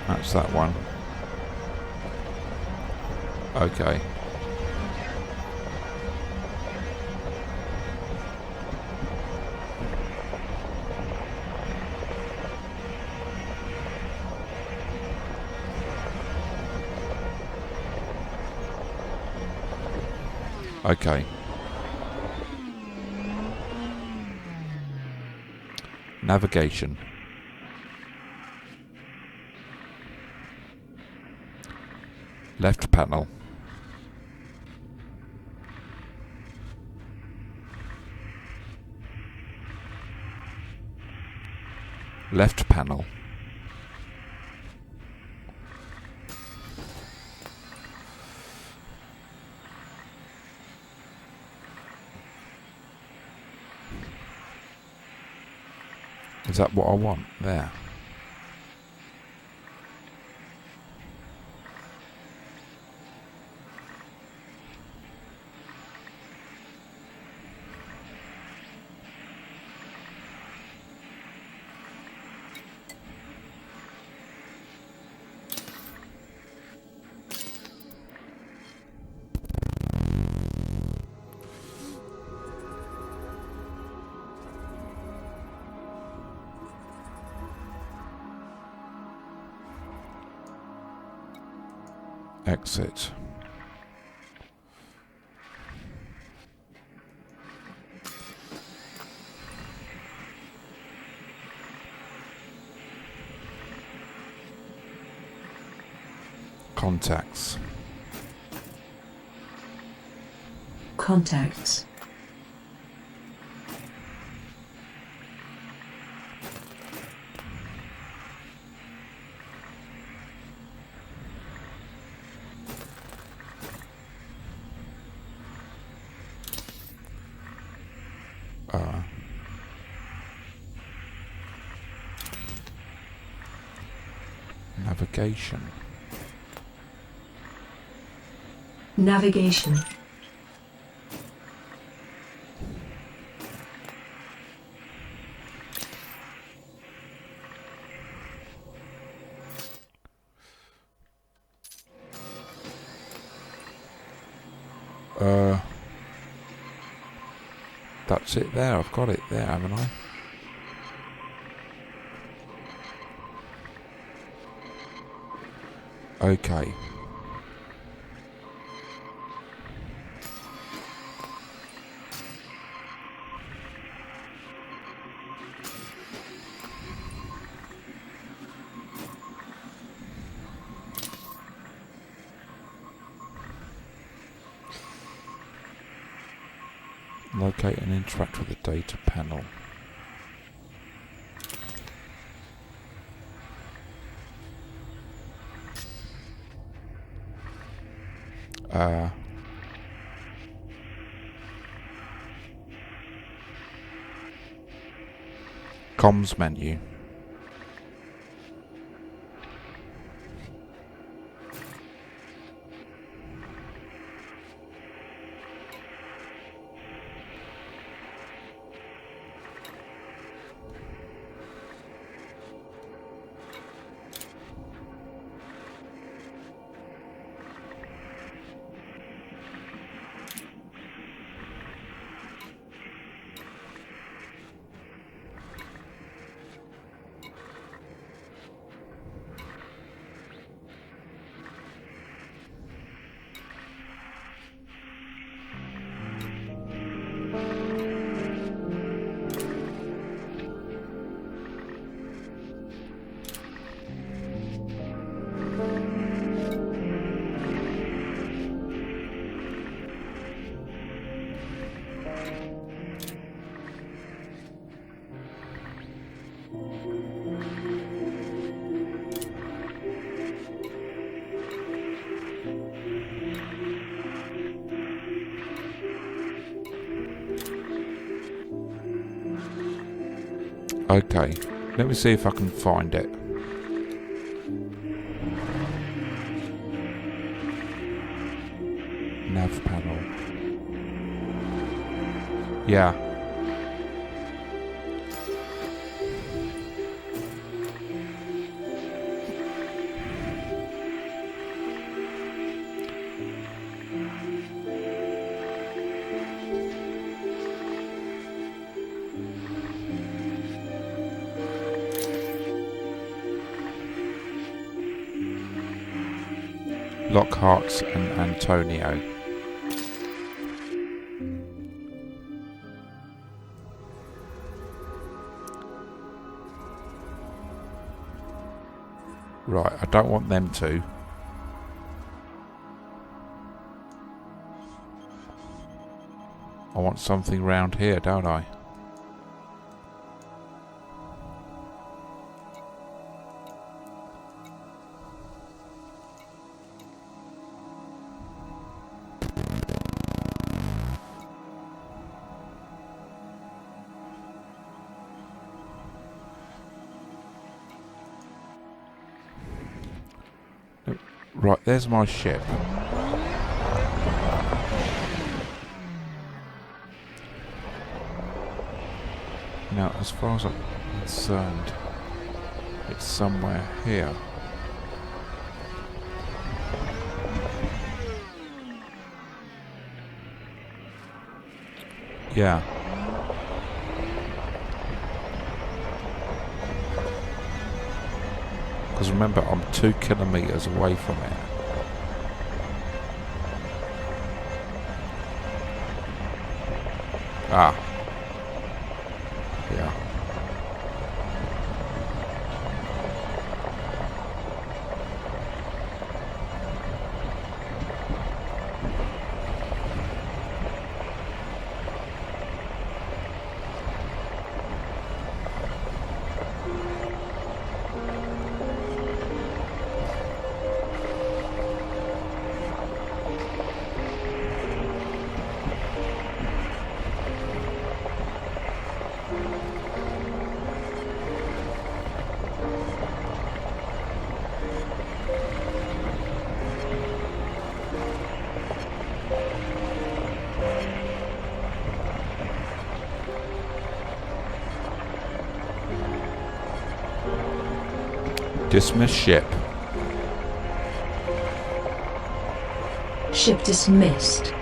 That's that one. Okay. Okay. Navigation. Left panel. Left panel. Is that what I want? There. Exit. Contacts. Contacts. Navigation. Navigation. That's it there. I've got it there, haven't I? Okay. Locate and interact with the data panel. Comms menu. Okay, let me see if I can find it. Nav panel. Yeah. Lockhart's and Antonio. Right, I don't want them to. I want something round here, don't I? Right, there's my ship. Now, as far as I'm concerned, it's somewhere here. Yeah. Because remember, I'm 2 kilometers away from it. Ah. Yeah. Dismiss ship. Ship dismissed.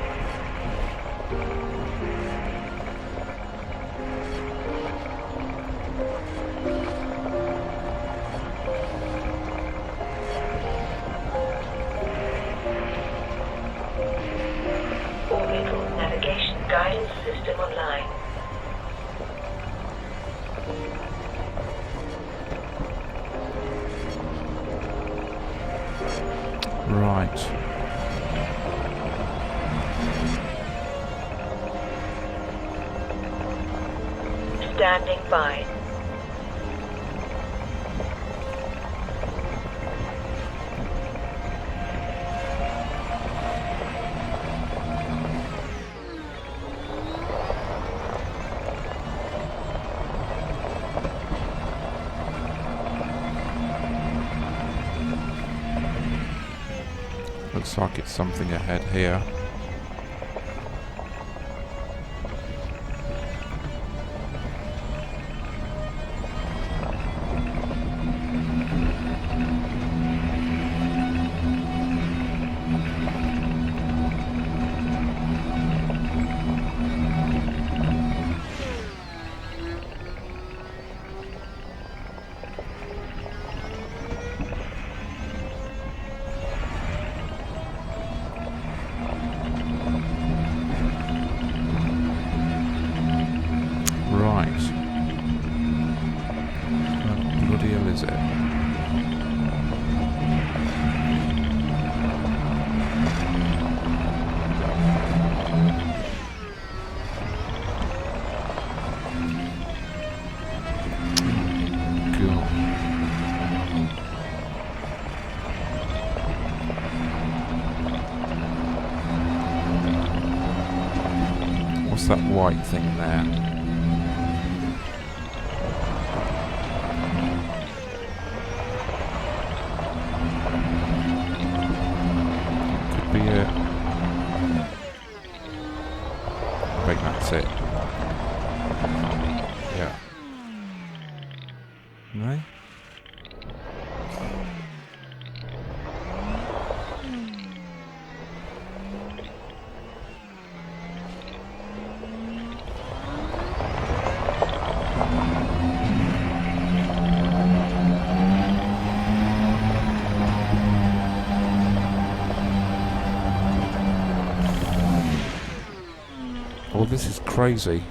Orbital navigation guidance system online. Right. Standing by. Looks like it's something ahead here. Right. What bloody hell is it? God. What's that white thing there? Be it. I think that's it. Yeah. No? Oh, this is crazy.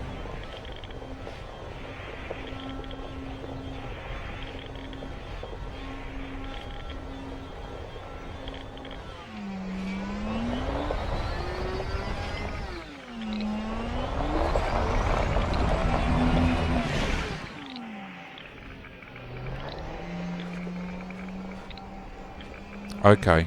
Okay.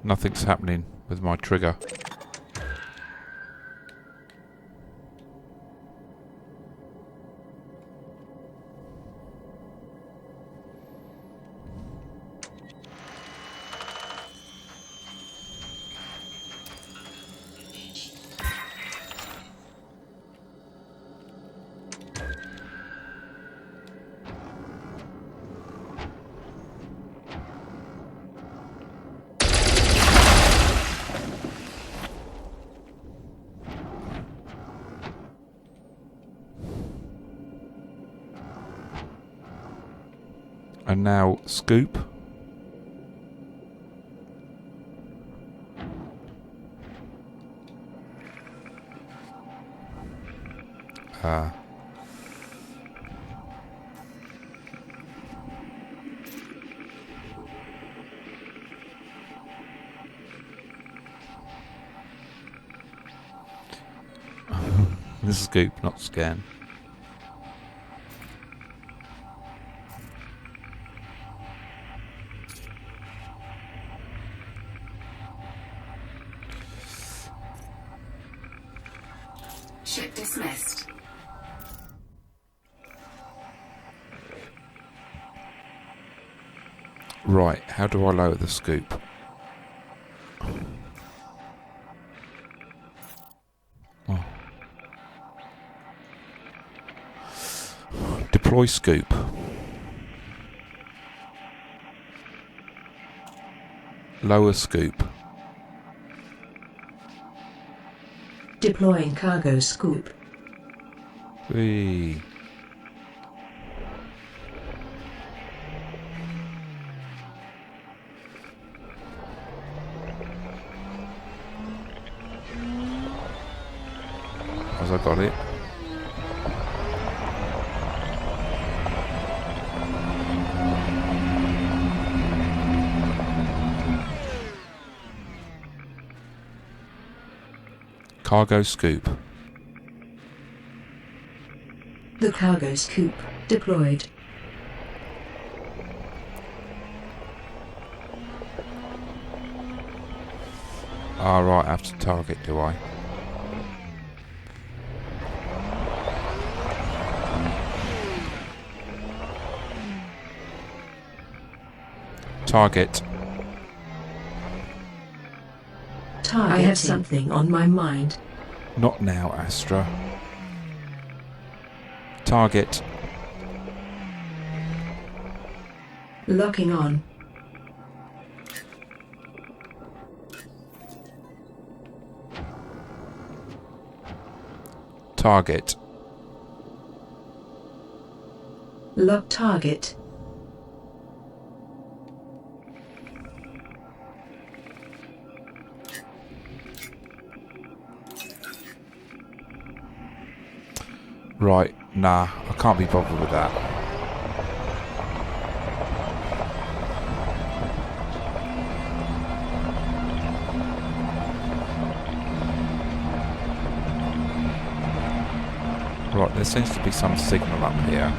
Nothing's happening with my trigger. And now scoop. This is scoop, not scan. Ship dismissed. Right, how do I lower the scoop? Oh. Deploy scoop. Lower scoop. Deploying cargo scoop. Whee. As I got it. Cargo scoop. The cargo scoop deployed. Ah, right, I have to target, do I? Target. I have something on my mind. Not now, Astra. Target. Locking on. Target. Lock target. Right, nah, I can't be bothered with that. Right, there seems to be some signal up here.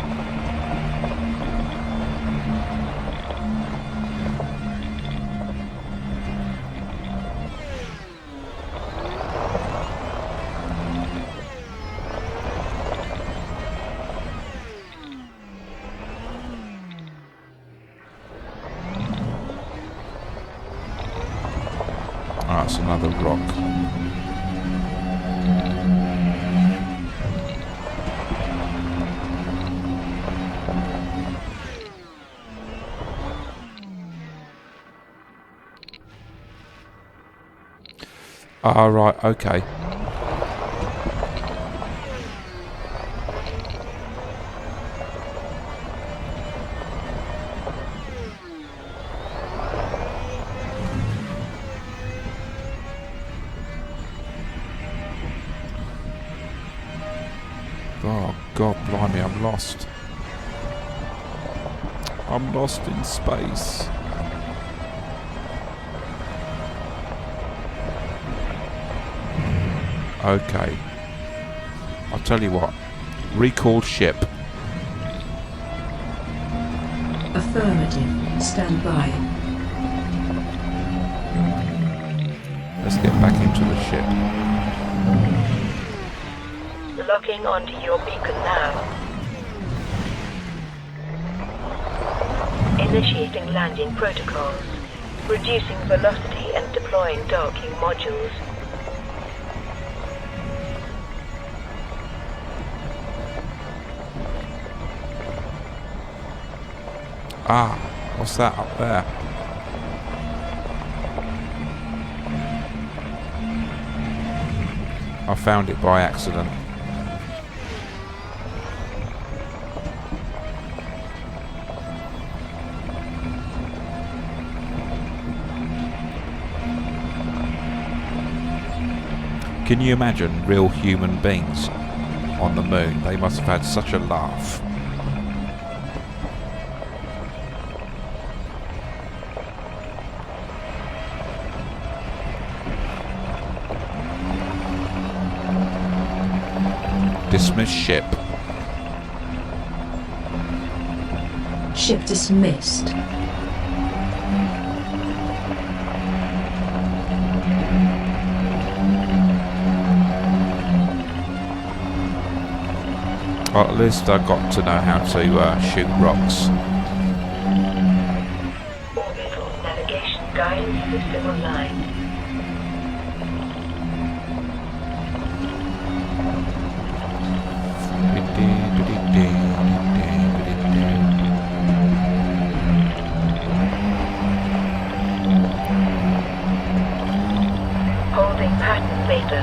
Ah, it's another rock. Ah, right, okay. Oh, God, blimey, I'm lost. I'm lost in space. Okay. I'll tell you what. Recall ship. Affirmative. Stand by. Let's get back into the ship. Locking onto your beacon now. Initiating landing protocols. Reducing velocity and deploying docking modules. Ah, what's that up there? I found it by accident. Can you imagine real human beings on the moon? They must have had such a laugh. Dismiss ship. Ship dismissed. Well, at least I got to know how to shoot rocks. Orbital navigation guidance system online. Holding pattern beta.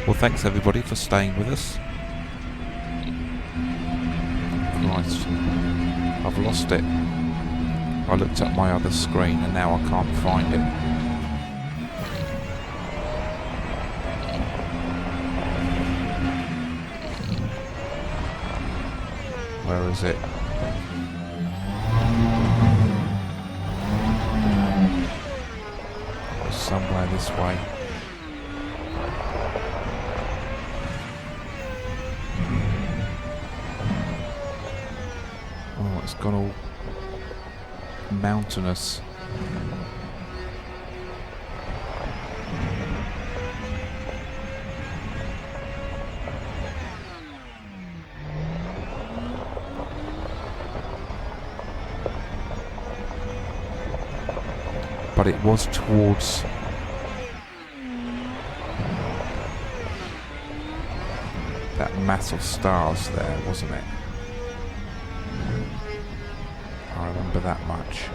Well, thanks everybody for staying with us. Christ, I've lost it. I looked at my other screen and now I can't find it. Where is it? It's somewhere this way. Oh, it's gone all mountainous. But it was towards that mass of stars there, wasn't it? I remember that much.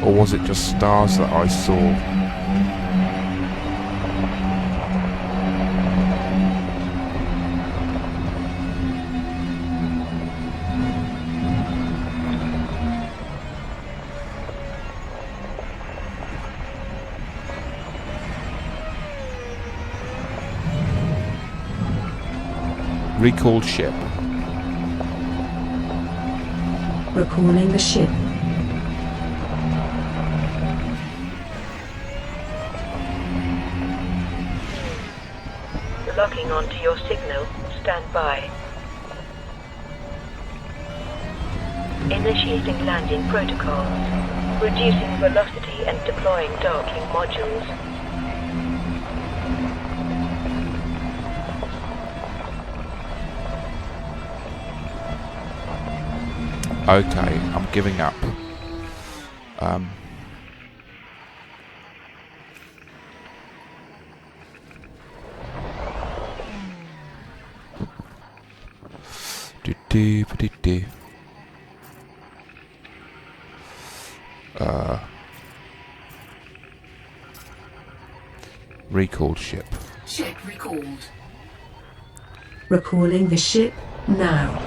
Or was it just stars that I saw? Recalled ship. Recalling the ship. Locking onto your signal. Stand by. Initiating landing protocols. Reducing velocity and deploying docking modules. Okay, I'm giving up. Recalled ship. Ship recalled. Recalling the ship now.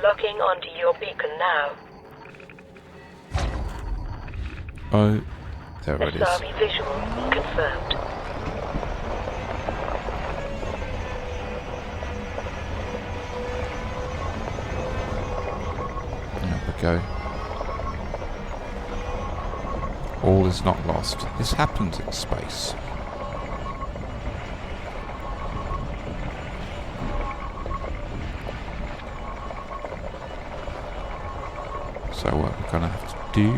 Locking onto your beacon now. Oh, there it is. Asabi visual confirmed. There we go. All is not lost. This happens in space. So what we're going to have to do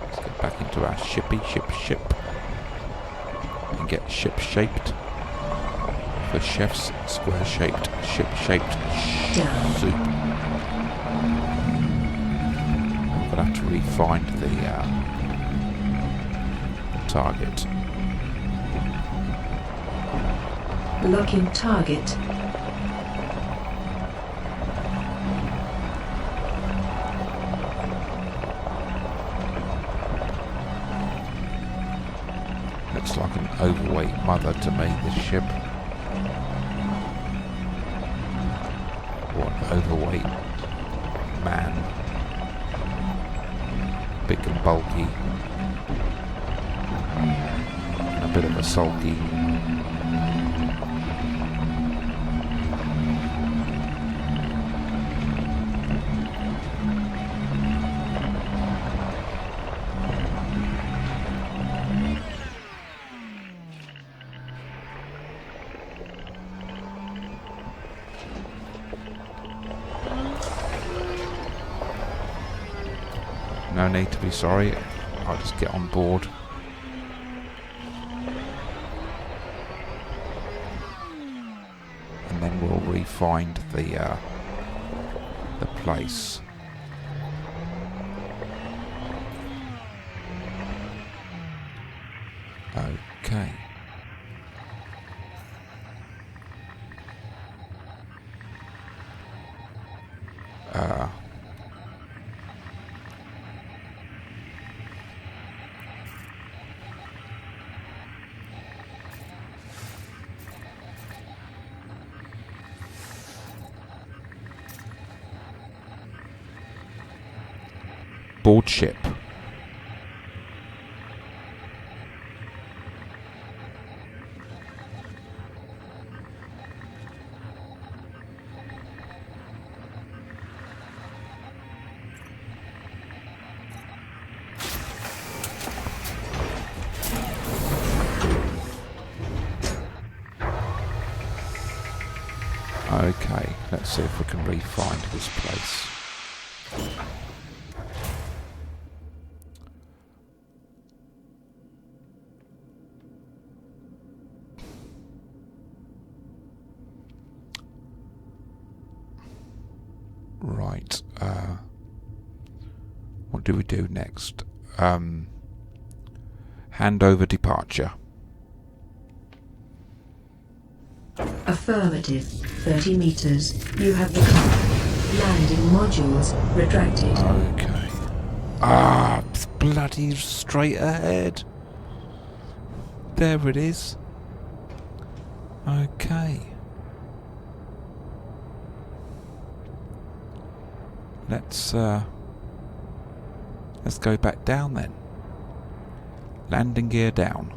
is get back into our ship, and get ship shaped for chef's square shaped, ship shaped soup. I'm going to have to re-find the target. Locking target. Looks like an overweight mother to me, this ship. Or an overweight man. Big and bulky. And a bit of a sulky. No need to be sorry, I'll just get on board. And then we'll re-find the place. Okay. Board ship. Okay, let's see if we can re-find this place. Right, what do we do next? Hand over departure. Affirmative. 30 meters. You have the car. Landing modules retracted. Okay. Ah, it's bloody straight ahead. There it is. Okay. Let's go back down then. Landing gear down.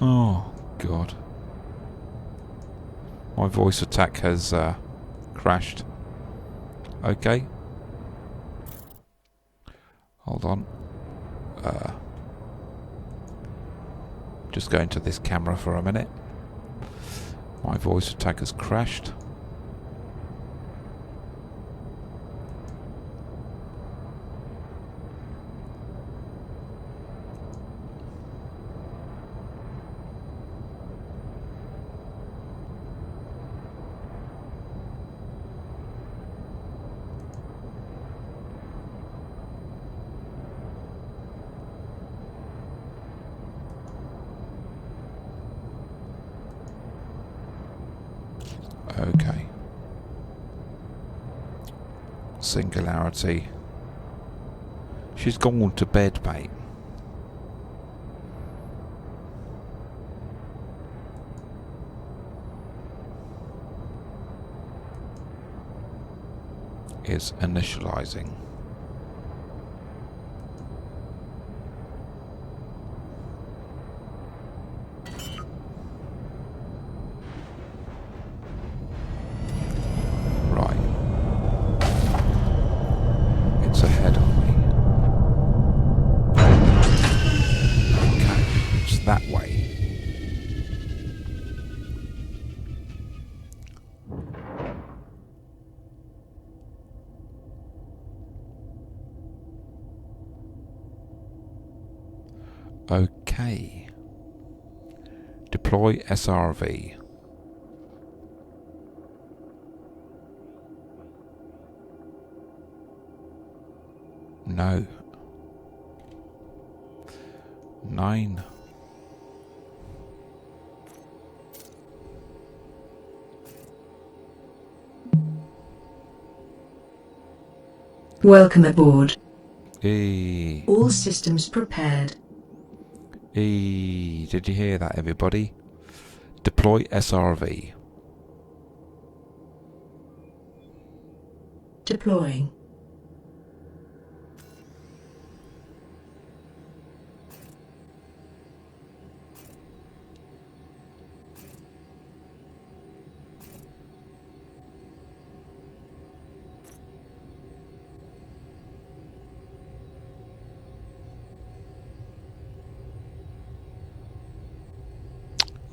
Oh God. My voice attack has crashed. Okay. Hold on. Just go into this camera for a minute. My voice attack has crashed. Okay. Singularity. She's gone to bed, mate. Is initializing. It's ahead of me. Okay. Okay. Deploy SRV. No. 9. Welcome aboard. Eee. All systems prepared. Eee. Did you hear that, everybody? Deploy SRV. Deploying.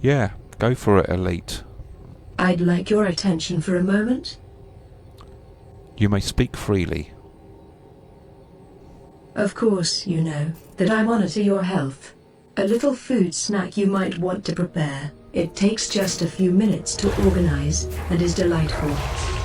Yeah, go for it, Elite. I'd like your attention for a moment. You may speak freely. Of course, you know that I monitor your health. A little food snack you might want to prepare. It takes just a few minutes to organize and is delightful.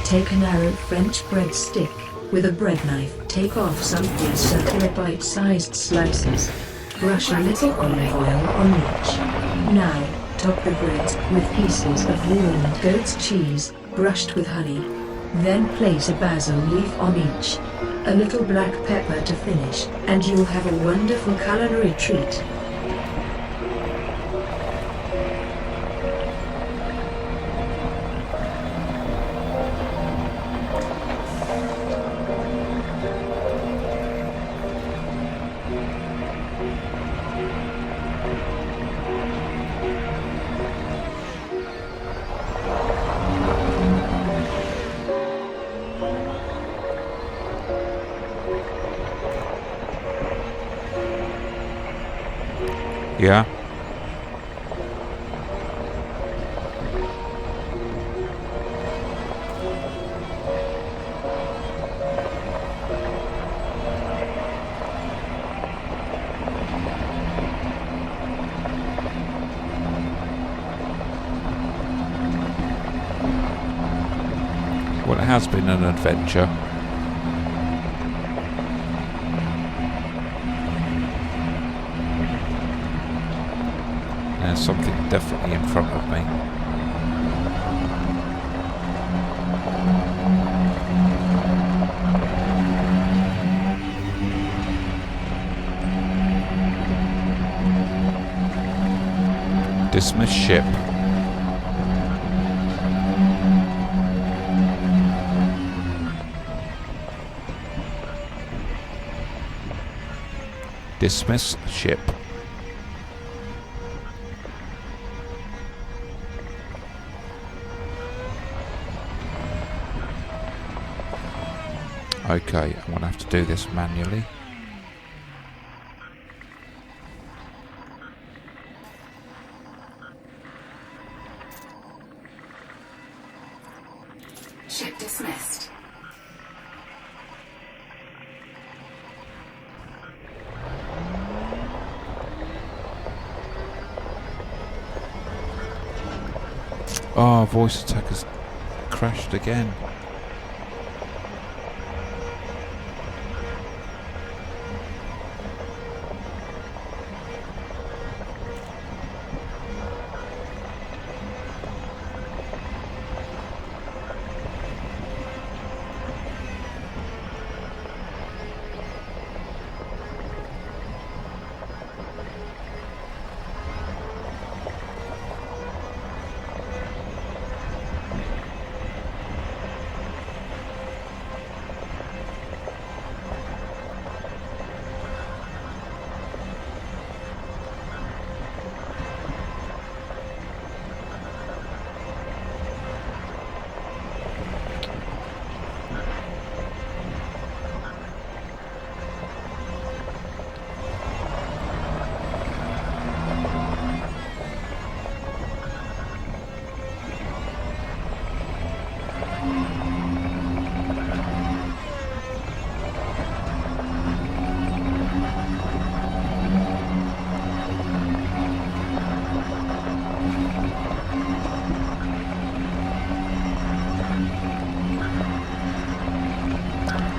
Take a narrow French bread stick with a bread knife. Take off some circular bite-sized slices. Brush a little olive oil on each. Now, top the breads with pieces of warmed goat's cheese, brushed with honey. Then place a basil leaf on each. A little black pepper to finish, and you'll have a wonderful culinary treat. Yeah? Well, it has been an adventure. There's something definitely in front of me. Dismiss ship. Dismiss ship. Okay, I'm going to have to do this manually. Ship dismissed. Oh, voice attack has crashed again.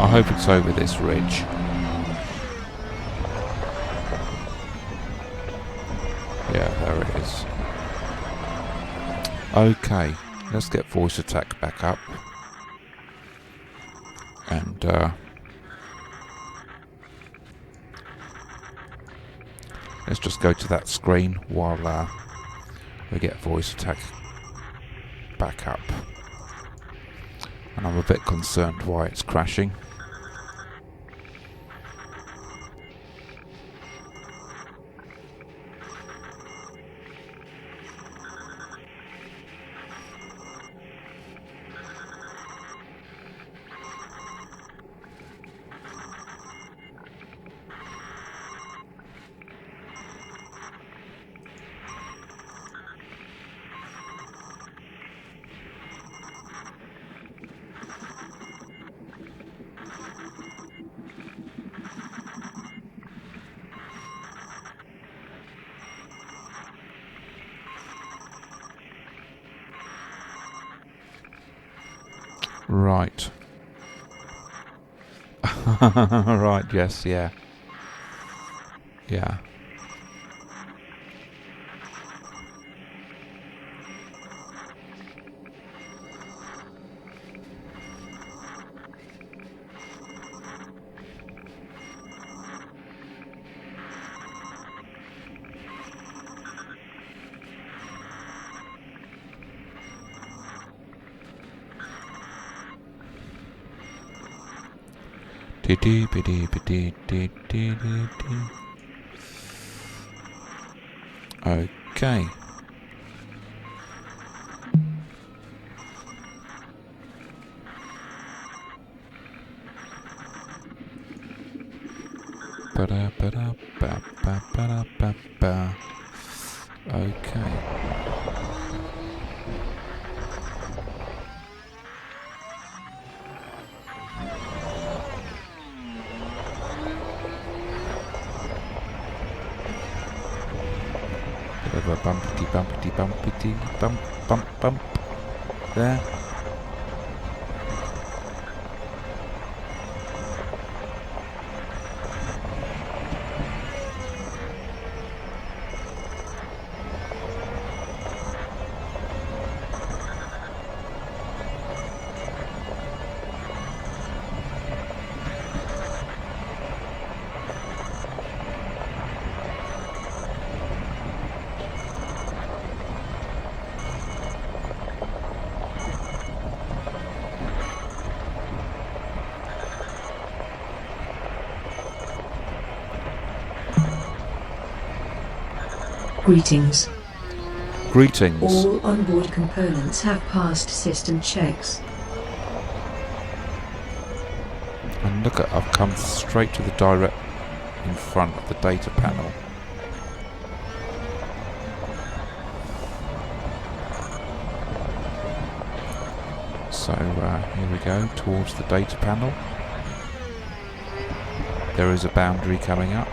hope it's over this ridge. Yeah, there it is. Okay, let's get voice attack back up. And let's just go to that screen while we get voice attack back up. And I'm a bit concerned why it's crashing. Right. Right, yes, yeah. Yeah. Okay. Okay. Bit of a bumpity bump there. Greetings. Greetings. All onboard components have passed system checks. And look at, I've come straight to the direct in front of the data panel. So here we go, towards the data panel. There is a boundary coming up.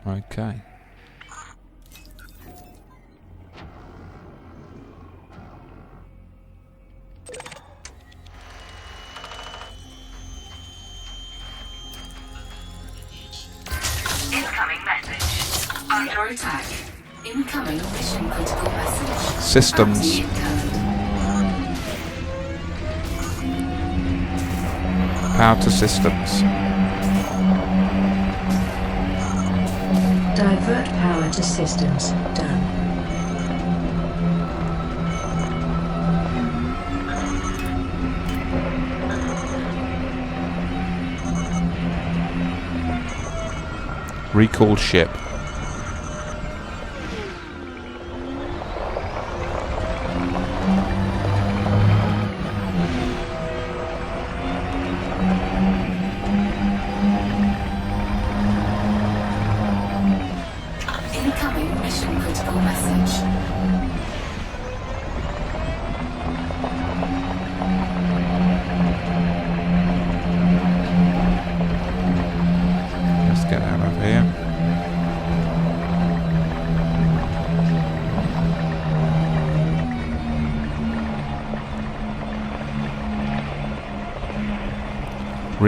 Okay. Incoming message. Under attack. Incoming mission critical message. Systems. Power to systems. Divert power to systems. Done. Recall ship. Incoming mission critical message.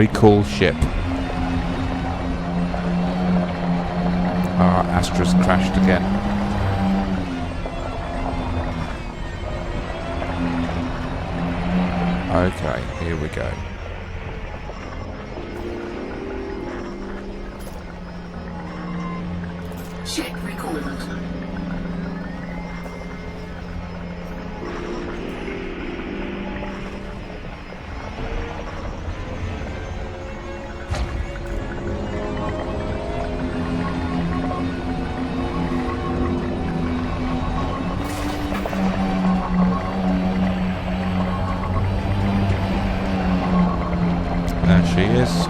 Recall ship. Astra's crashed again. Okay, here we go. Ship recalled. There she is.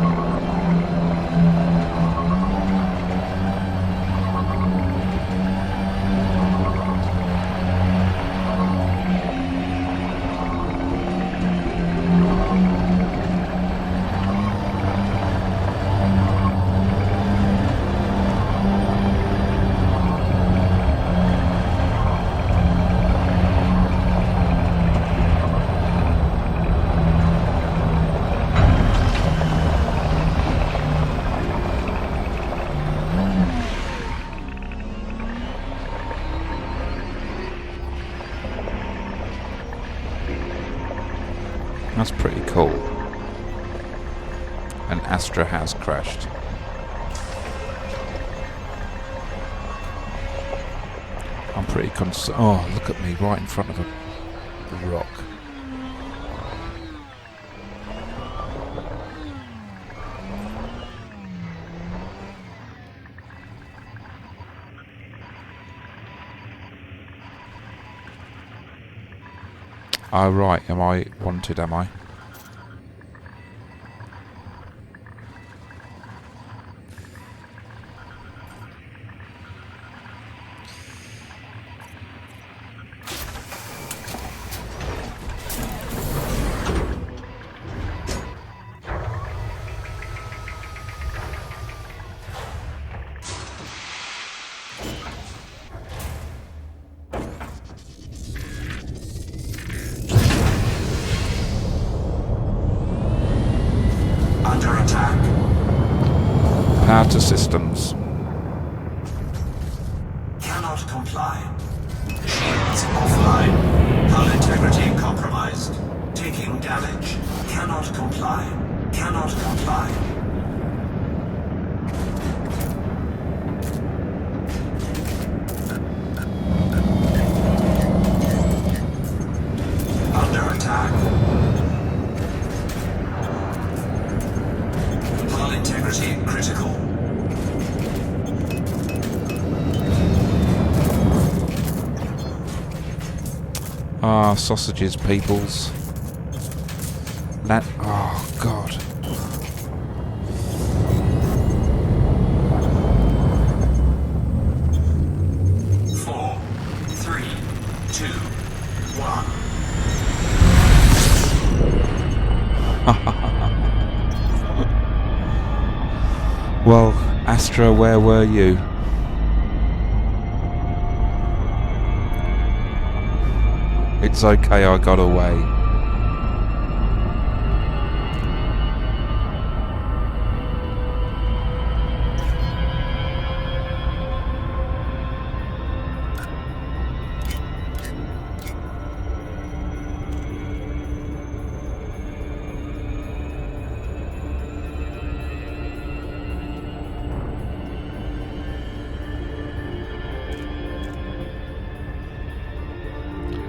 That's pretty cool. And Astra has crashed. I'm pretty concerned. Oh, look at me right in front of a rock. Oh right, am I wanted, am I? Under attack. Power to systems. Cannot comply. Shields offline. Hull integrity compromised. Taking damage. Cannot comply. Cannot comply. Under attack. Hull integrity critical. Ah, sausages, peoples. Oh, God. Four, three, two, one. Well, Astra, where were you? It's okay, I got away.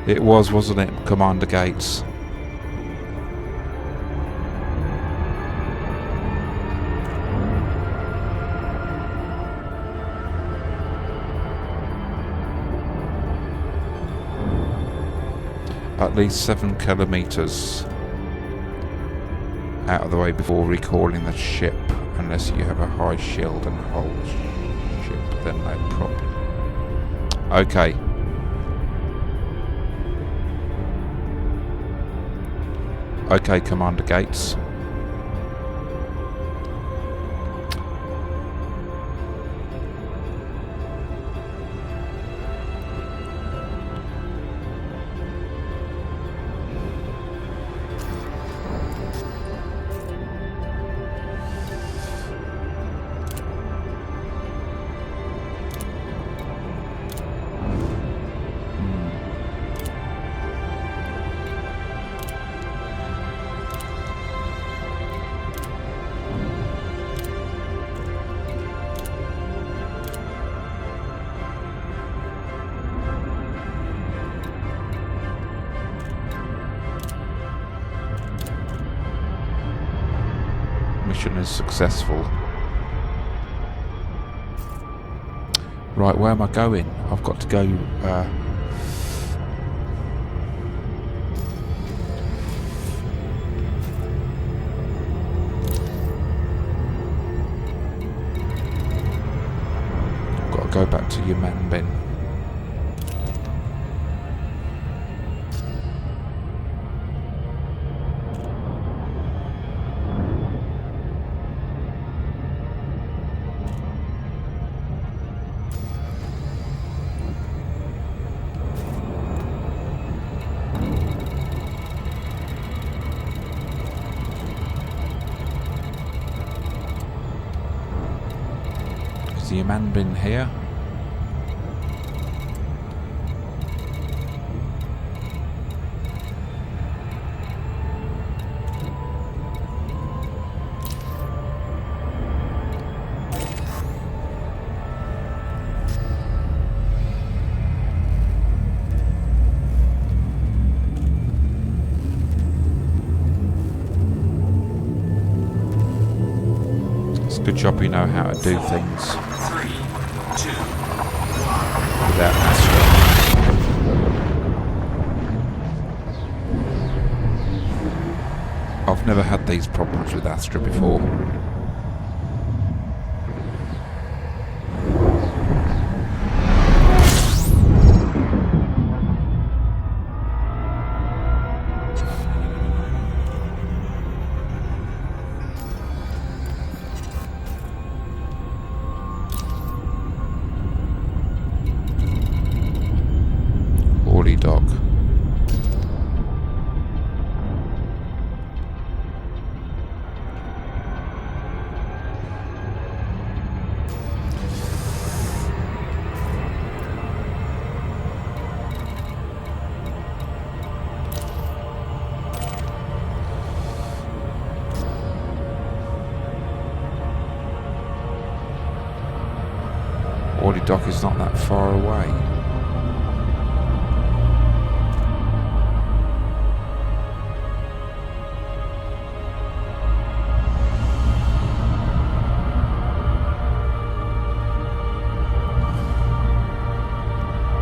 It was, wasn't it, Commander Gates? At least 7 kilometers out of the way before recalling the ship, unless you have a high shield and hull ship, then no problem. Okay. Okay, Commander Gates. as successful. Right, where am I going? I've got to go... I've got to go back to your man bin. Is the man bin here? It's a good job you know how to do things 3, 2, 1. without Astra. I've never had these problems with Astra before. Orly Dock. Orly Dock is not that far away.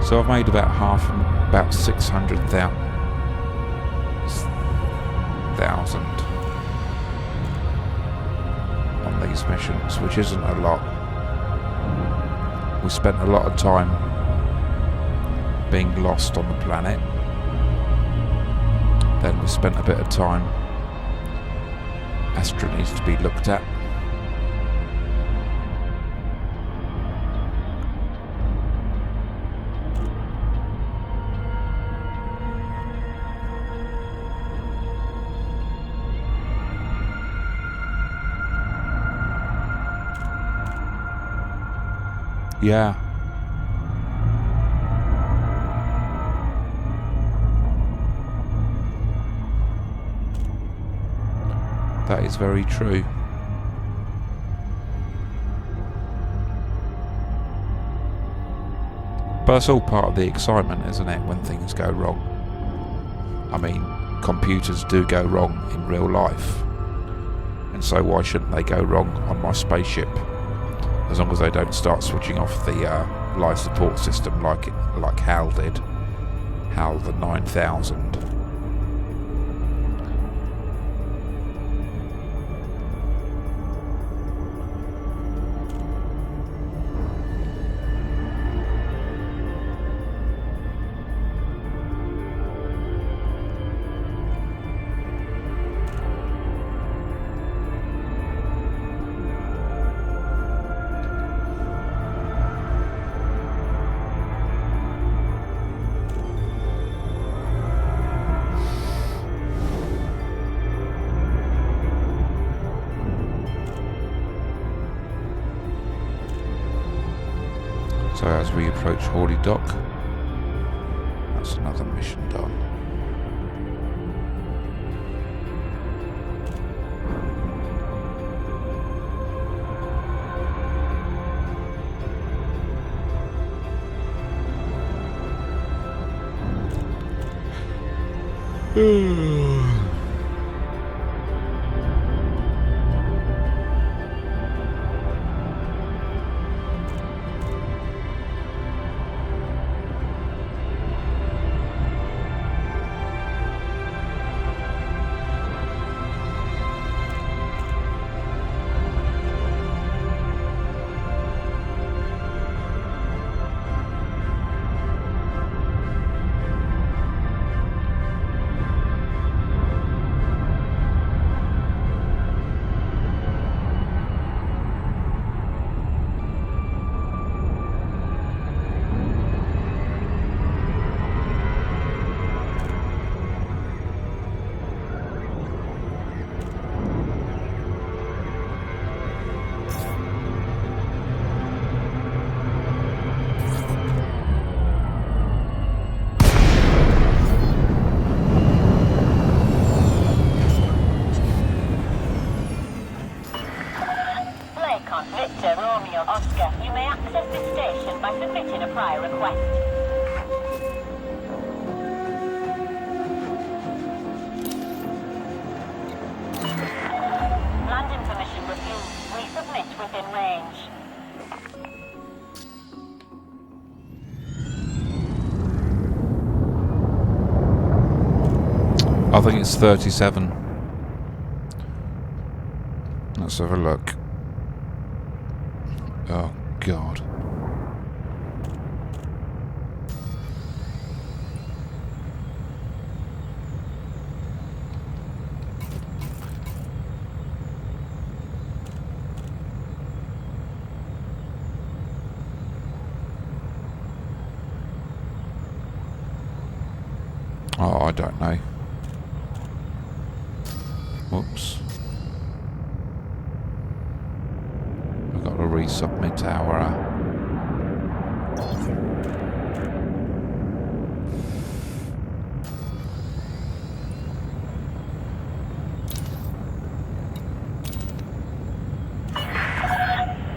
So I've made about 600,000 on these missions, which isn't a lot. We spent a lot of time being lost on the planet. Then we spent a bit of time. Astra needs to be looked at. Yeah. That is very true. But it's all part of the excitement, isn't it, when things go wrong? I mean, computers do go wrong in real life. And so why shouldn't they go wrong on my spaceship? As long as they don't start switching off the life support system like HAL did. HAL the 9000. So as we approach Orly Dock, that's another mission done. Victor, Romeo, Oscar, you may access this station by submitting a prior request. Landing permission refused. Resubmit within range. I think it's 37. Let's have a look. Oh, God. Oh, I don't know. Whoops. We've got to resubmit our...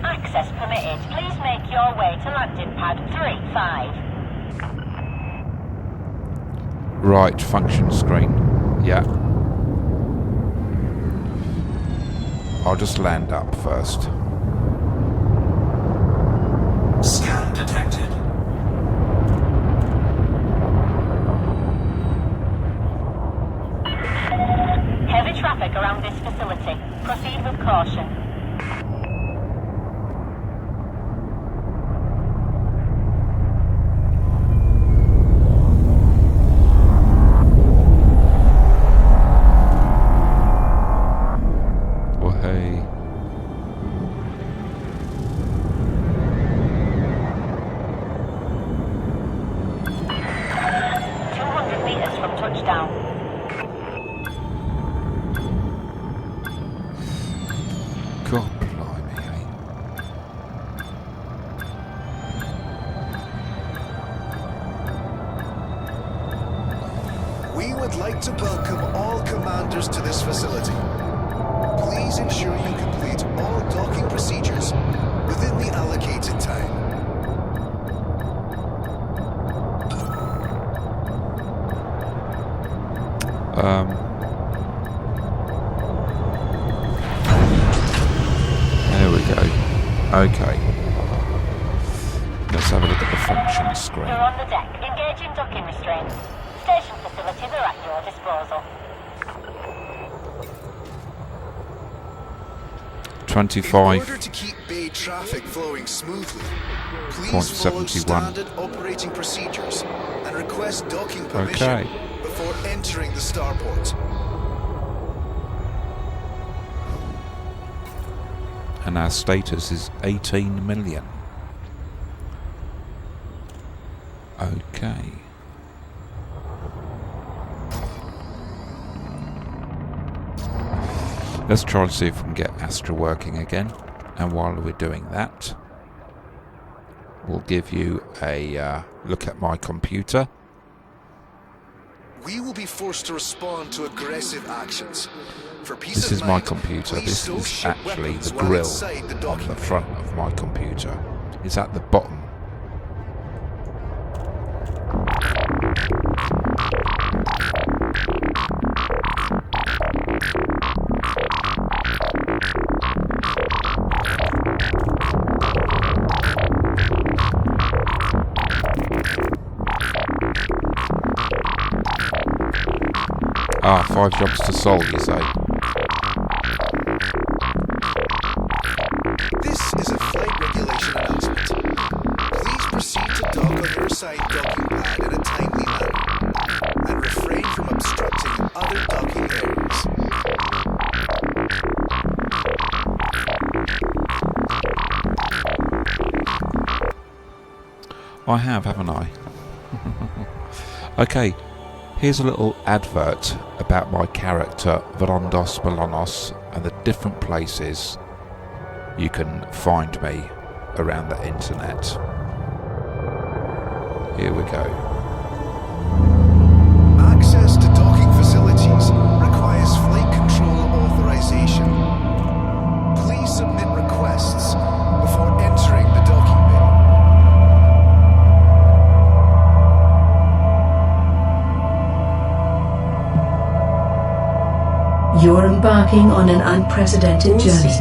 Access permitted. Please make your way to landing pad 3-5. Right, function screen. Yeah. I'll just land up first. Scan detected. Heavy traffic around this facility. Proceed with caution. Well, hey. Touchdown. God blimey, eh? We would like to welcome all commanders to this facility. Please ensure you complete all docking procedures within the allocated time. There we go. Okay. Let's have a look at the function screen. You're on the deck. Engaging docking restraints. Station facilities are at your disposal. 25. In order to keep bay traffic flowing smoothly, please follow 0.71. standard operating procedures and request docking permission Okay. before entering the starport. And our status is 18 million. Okay. Let's try and see if we can get Astra working again. And while we're doing that, we'll give you a look at my computer. We will be forced to respond to aggressive actions. For peace This of is my mind, computer. please This stow is ship actually weapons the while grill inside the on docking the bay. front of my computer. It's at the bottom. Ah, 5 jobs to solve, you say? This is a flight regulation announcement. Please proceed to dock on your assigned docking pad in a timely manner, and refrain from obstructing other docking areas. I have, haven't I? Okay, here's a little advert about my character Weirdos Worlds and the different places you can find me around the internet. Here we go. Access to docking facilities requires flight control authorization. Please submit requests You're embarking on an unprecedented journey,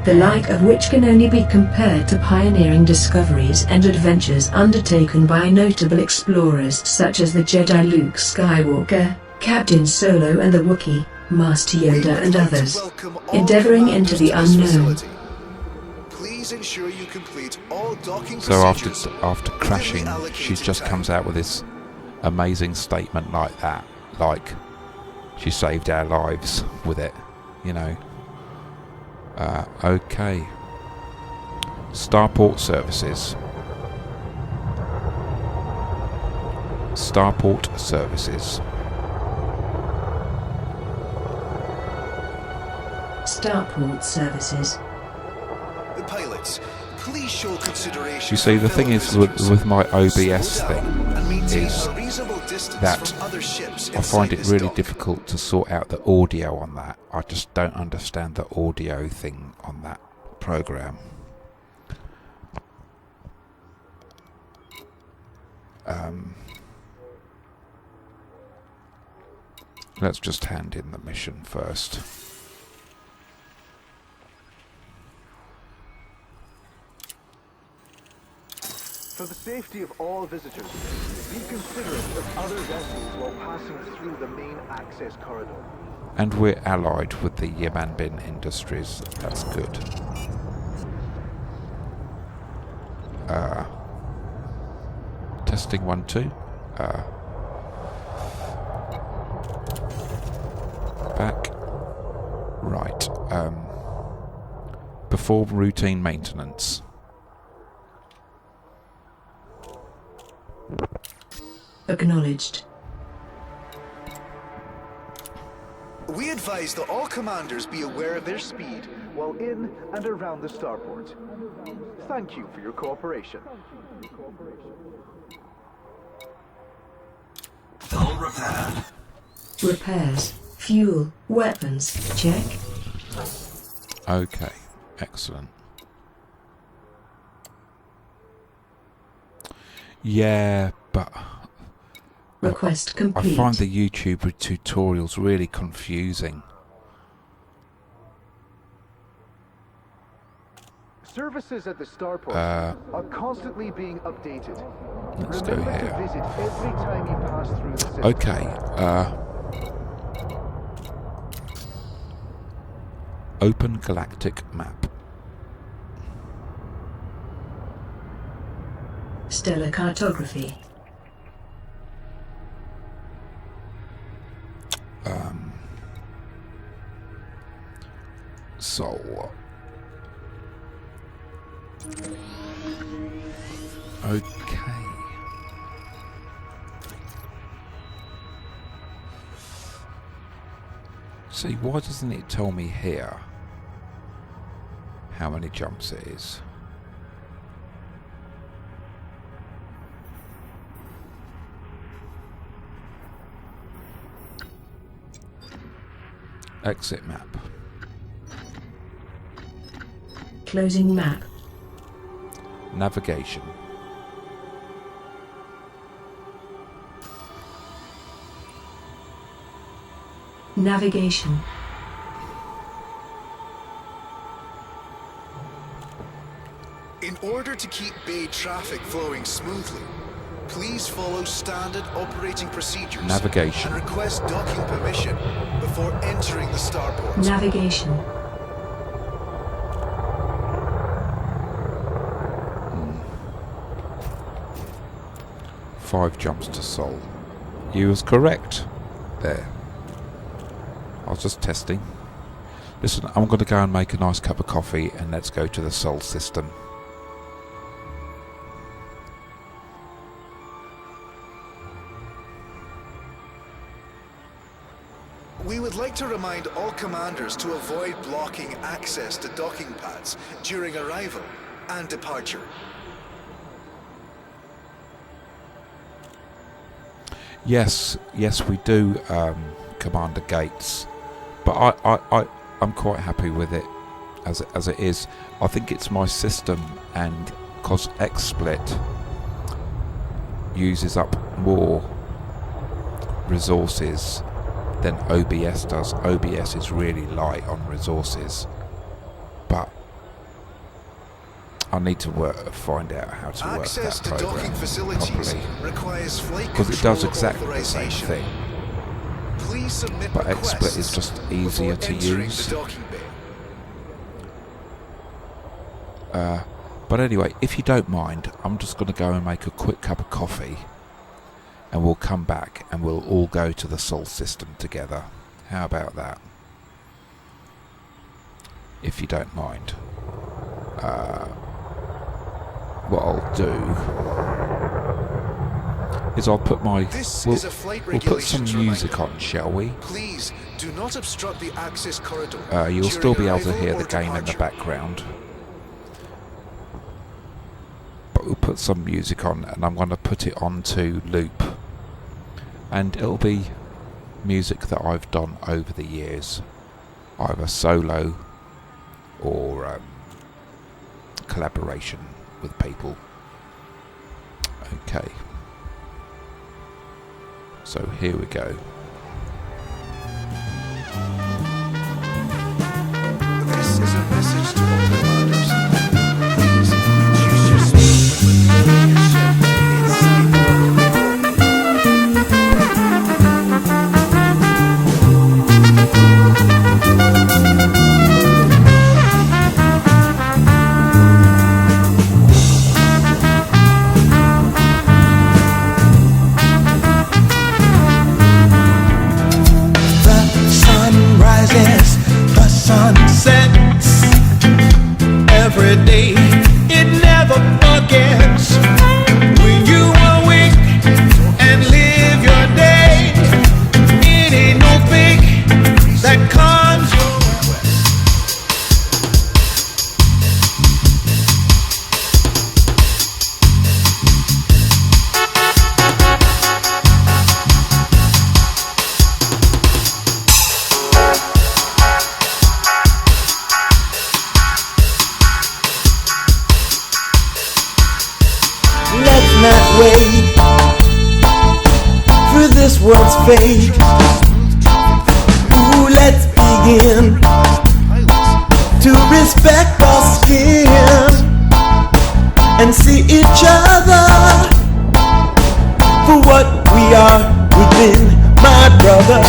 the like of which can only be compared to pioneering discoveries and adventures undertaken by notable explorers such as the Jedi Luke Skywalker, Captain Solo and the Wookiee, Master Yoda and others, endeavoring into the unknown. Please ensure you complete all docking So after procedures crashing, within the she allocated just time. comes out with this amazing statement like that, like she saved our lives with it, you know. Okay. Starport services. Starport services. Starport services. The pilots, please show consideration. You see, the for thing fellow is with visitors. my OBS Slow thing down and maintain is a reasonable distance that from other ships I find inside it this really dock. difficult to sort out the audio on that. I just don't understand the audio thing on that program. Let's just hand in the mission first. For the safety of all visitors, be considerate of other vessels while passing through the main access corridor. And we're allied with the Yamanbin Industries. That's good. Testing 1, 2. Back. Right. Perform routine maintenance. Acknowledged. We advise that all commanders be aware of their speed. While in and around the starport. Thank you for your cooperation. Hull repaired. Repairs. Fuel. Weapons. Check. Okay. Excellent. Yeah, but Request I complete. find the YouTube tutorials really confusing. Services at the starport Uh, are constantly being updated. Let's go Remember here. to visit every time you pass through the system. Okay, open galactic map. Stellar cartography. So, okay. See, why doesn't it tell me here how many jumps it is? Exit map. Closing map. Navigation. Navigation. In order to keep bay traffic flowing smoothly, please follow standard operating procedures Navigation. and request docking permission before entering the starport. Navigation. 5 jumps to Sol. You was correct. There. I was just testing. Listen, I'm going to go and make a nice cup of coffee and let's go to the Sol system. We would like to remind all commanders to avoid blocking access to docking pads during arrival and departure. Yes, we do, Commander Gates. But I'm quite happy with it as it is. I think it's my system, and because XSplit uses up more resources than OBS does. OBS is really light on resources, but I need to find out how to work Access that to docking program facilities properly, requires flight because it does control exactly the same authorization. thing, Please submit but XSplit is requests just easier before to entering use. the docking bay. But anyway, if you don't mind, I'm just going to go and make a quick cup of coffee, and we'll come back and we'll all go to the Sol system together. How about that? If you don't mind. What I'll do is I'll put my... We'll put some music on, shall we? Please do not obstruct the access corridor. You'll still be during able to hear arrival the or game in the departure. background. But we'll put some music on, and I'm going to put it onto loop. And it'll be music that I've done over the years, either solo or collaboration with people. Okay. So here we go. This is a message to all commanders. Please use your speed when maneuver your ship inside the sun sets every day, it never forgets. When you awake and live your day, it ain't no fake that comes your way. Let's not wait for this world's fate. Ooh, let's begin to respect our skin and see each other for what we are within, my brother.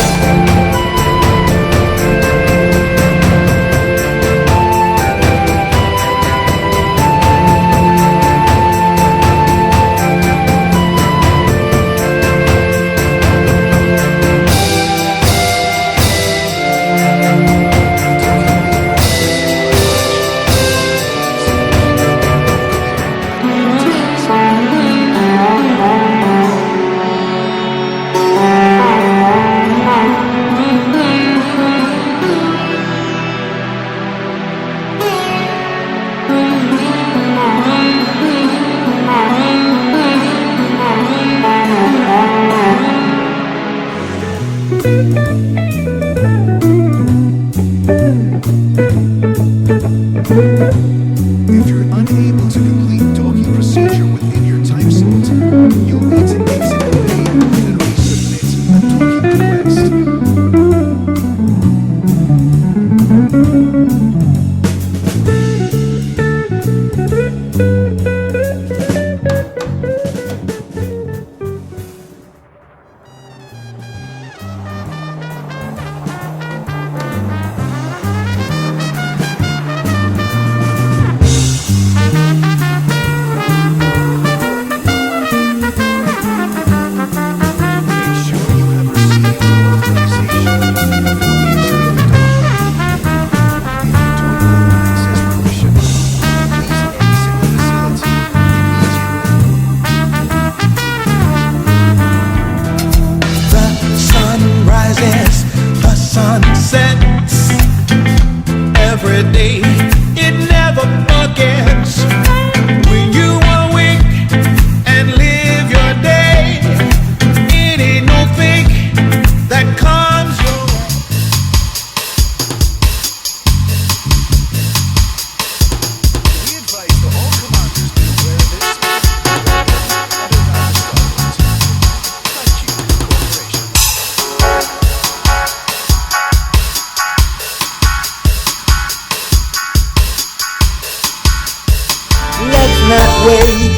not wait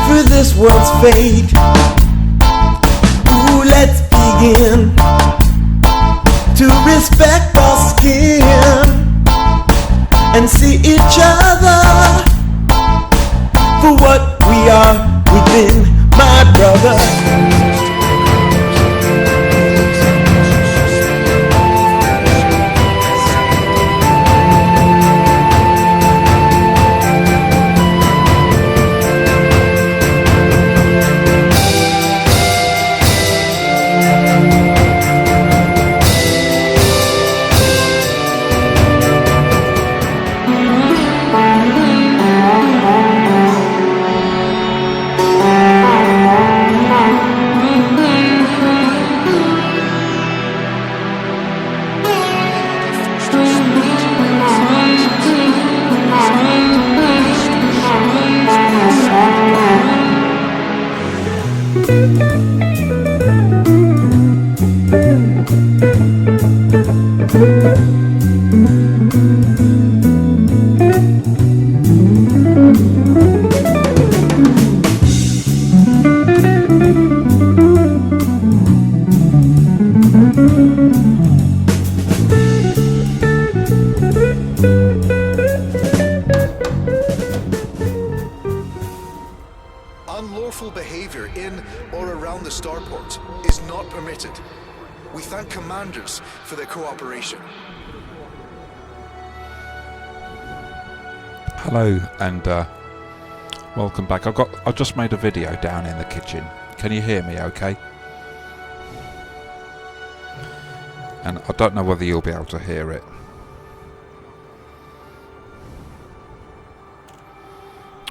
for this world's fate. Ooh, let's begin to respect our skin and see each other for what we are within, my brother. Unlawful behavior in or around the starport is not permitted. We thank commanders for their cooperation. Hello and welcome back. I've just made a video down in the kitchen. Can you hear me okay? And I don't know whether you'll be able to hear it.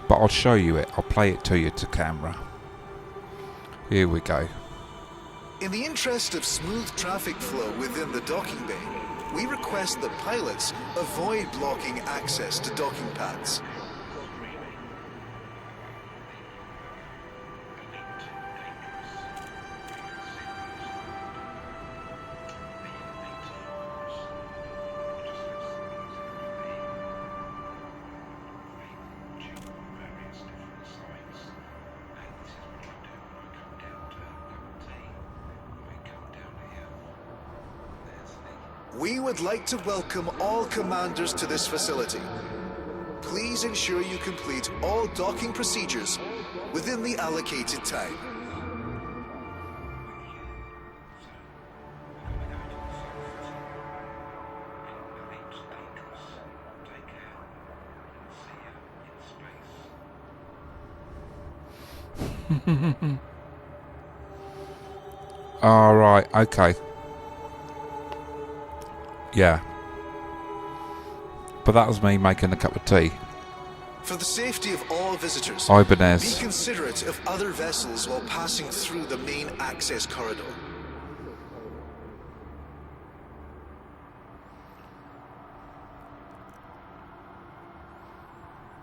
But I'll show you it. I'll play it to you to camera. Here we go. In the interest of smooth traffic flow within the docking bay, we request that pilots avoid blocking access to docking pads. We would like to welcome all commanders to this facility. Please ensure you complete all docking procedures within the allocated time. All right, okay. Yeah. But that was me making a cup of tea. For the safety of all visitors, Ibanez. be considerate of other vessels while passing through the main access corridor.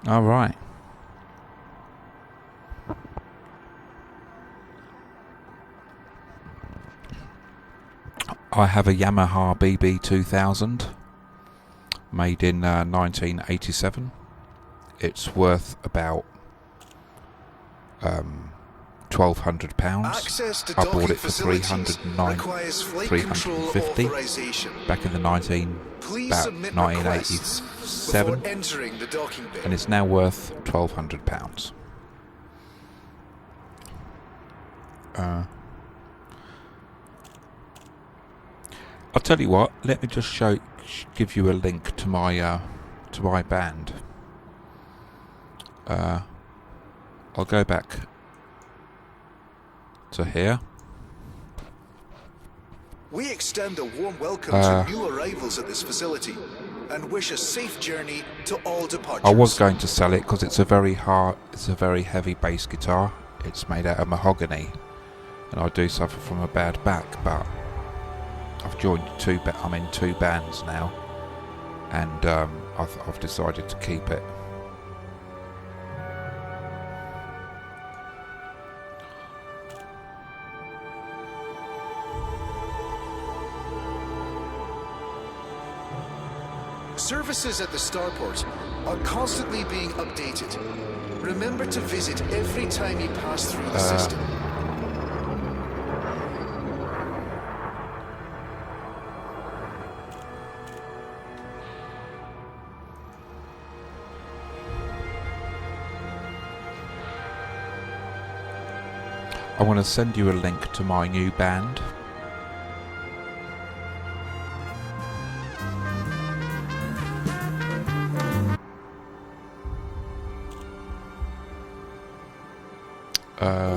All right. I have a Yamaha BB 2000 made in 1987. It's worth about £1,200. I bought it for 350 back in the 1987, and it's now worth £1,200. I'll tell you what. Let me just give you a link to my band. I'll go back to here. We extend a warm welcome to new arrivals at this facility and wish a safe journey to all departures. I was going to sell it because it's a very heavy bass guitar. It's made out of mahogany, and I do suffer from a bad back, but I've joined I'm in two bands now, and I've decided to keep it. Services at the starport are constantly being updated. Remember to visit every time you pass through the system. I want to send you a link to my new band.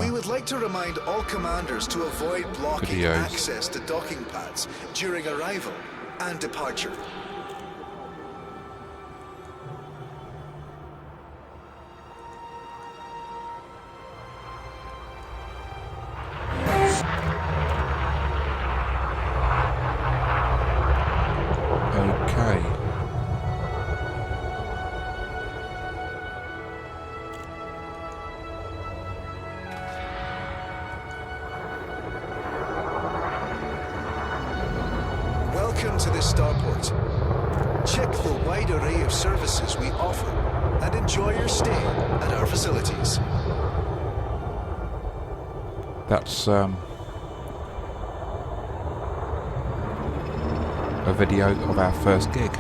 We would like to remind all commanders to avoid blocking videos. access to docking pads during arrival and departure. Okay. Welcome to this starport. Check the wide array of services we offer and enjoy your stay at our facilities. That's a video of our first gig.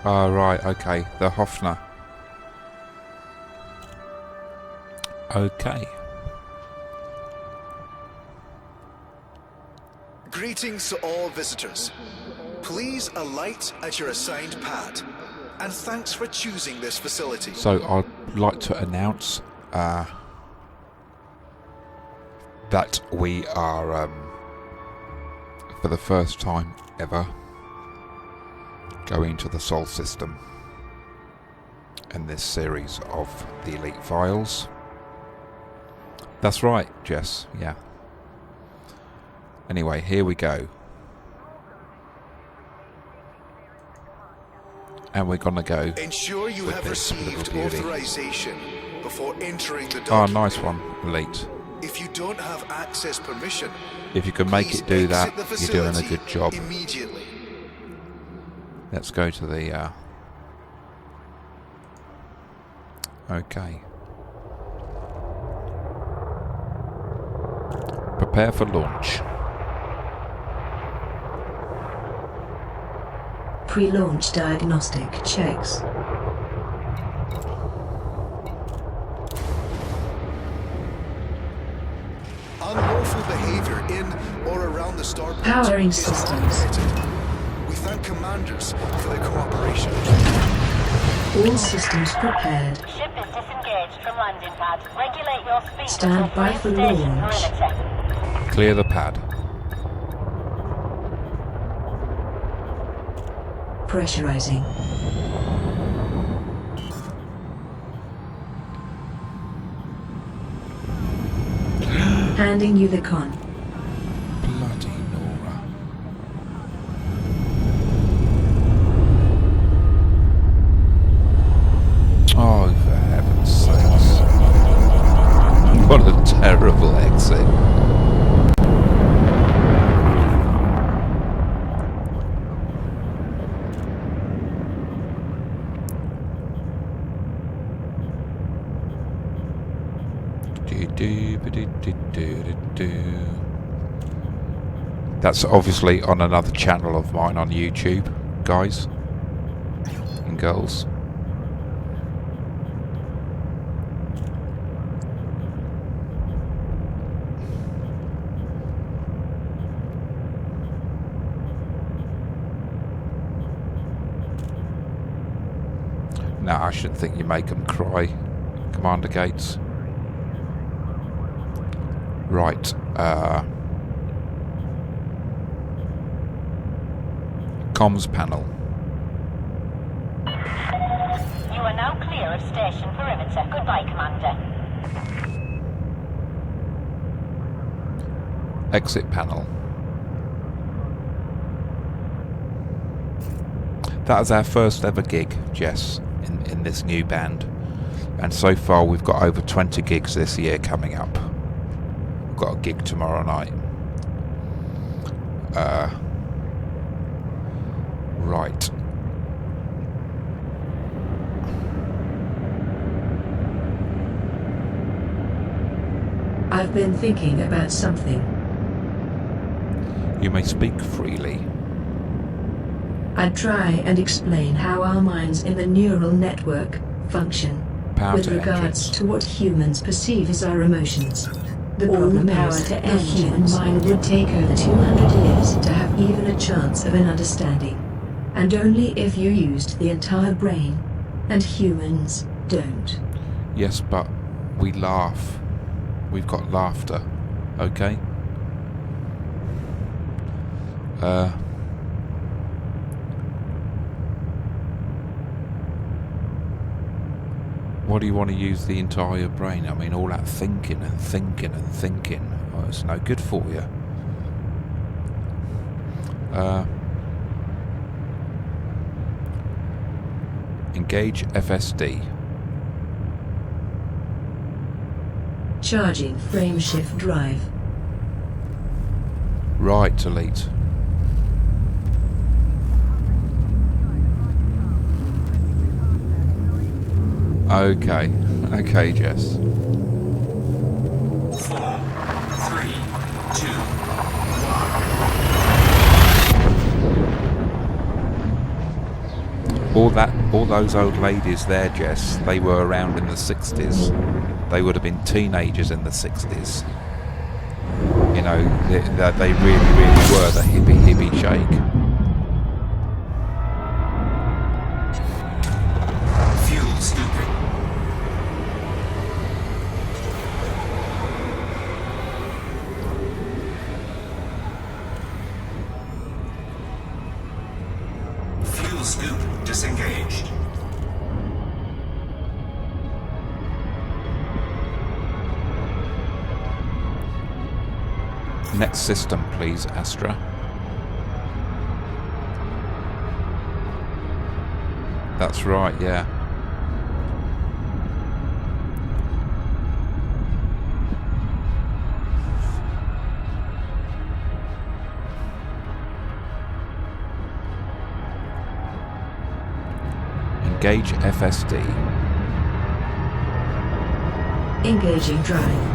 Oh, right, okay, the Hofner. Okay. Greetings to all visitors. Please alight at your assigned pad. And thanks for choosing this facility. So I'd like to announce that we are, for the first time ever, going to the Sol system in this series of the Elite Files. That's right, Jess, yeah. Anyway, here we go. And we're gonna go. Ensure you with have this received little beauty. authorization before entering the Oh, docking nice bay. one, Elite. If you don't have access permission, If you can make please it do that, exit the you're doing a facility good job. immediately. Let's go to the, okay. Prepare for launch. Pre-launch diagnostic checks. Unlawful behavior in or around the starport Powering is not systems. permitted. We thank commanders for their cooperation. All systems prepared. Ship is disengaged from landing pad. Regulate your speed Stand until by full for station launch. perimeter. Clear the pad. Pressurizing. Handing you the con. Bloody Nora. Oh, for heaven's sakes. What a terrible exit. That's obviously on another channel of mine on YouTube, guys and girls. No, I shouldn't think you make them cry, Commander Gates. Right, comms panel. You are now clear of station perimeter. Goodbye, Commander. Exit panel. That is our first ever gig, Jess, in this new band. And so far we've got over 20 gigs this year coming up. I've got a gig tomorrow night. Right. I've been thinking about something. You may speak freely. I'd try and explain how our minds in the neural network function Power with to regards entrance. to what humans perceive as our emotions. The All problem power is to the engines. human mind would take over 200 years to have even a chance of an understanding. And only if you used the entire brain, and humans don't. Yes, but we laugh. We've got laughter. Okay? What do you want to use the entire brain? I mean, all that thinking and thinking and thinking. Oh, it's no good for you. Engage FSD. Charging frameshift drive. Right, Elite. Okay. Okay, Jess. 4, 3, 2, 1. All those old ladies there, Jess, they were around in the 60s. They would have been teenagers in the 60s. You know, they really, really were the hippie shake. Fuel scooping. Fuel scoop disengaged. Next system, please, Astra. That's right, yeah. Engage FSD. Engaging drive.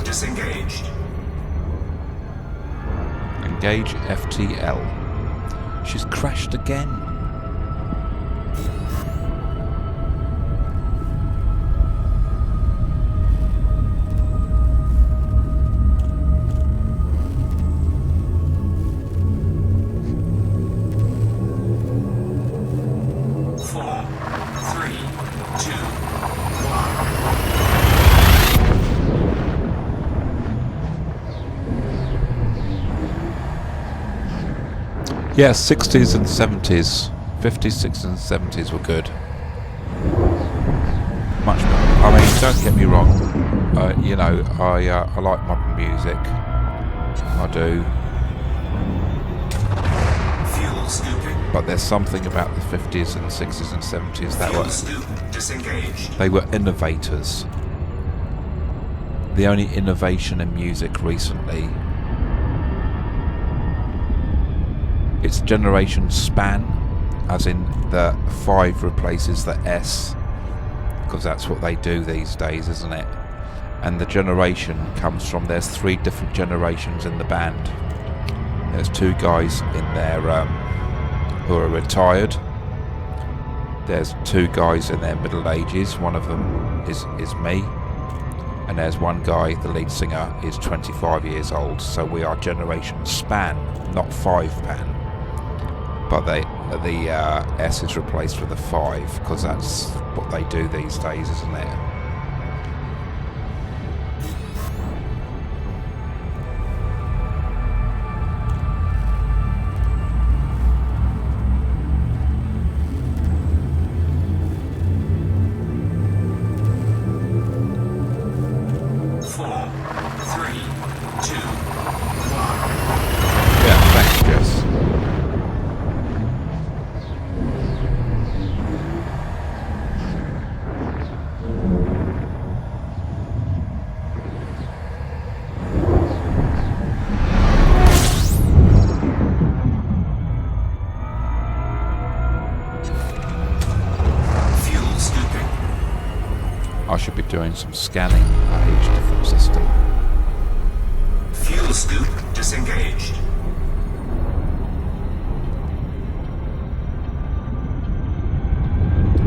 Disengaged. Engage FTL. She's crashed again. Yeah, 60s and 70s. 50s, 60s and 70s were good. Much better. I mean, don't get me wrong. You know, I like modern music. I do. Fuel scooping. But there's something about the 50s and 60s and 70s that Fuel scoop disengaged. they were innovators. The only innovation in music recently, it's generation span, as in the 5 replaces the S, because that's what they do these days, isn't it? And the generation comes from, there's 3 different generations in the band. There's 2 guys in there who are retired. there's two guys in their middle ages. One of them is me, and there's one guy, the lead singer, is 25 years old. So we are generation span, not 5 pan. But the S is replaced with a 5 because that's what they do these days, isn't it? I should be doing some scanning at each different system. Fuel scoop disengaged.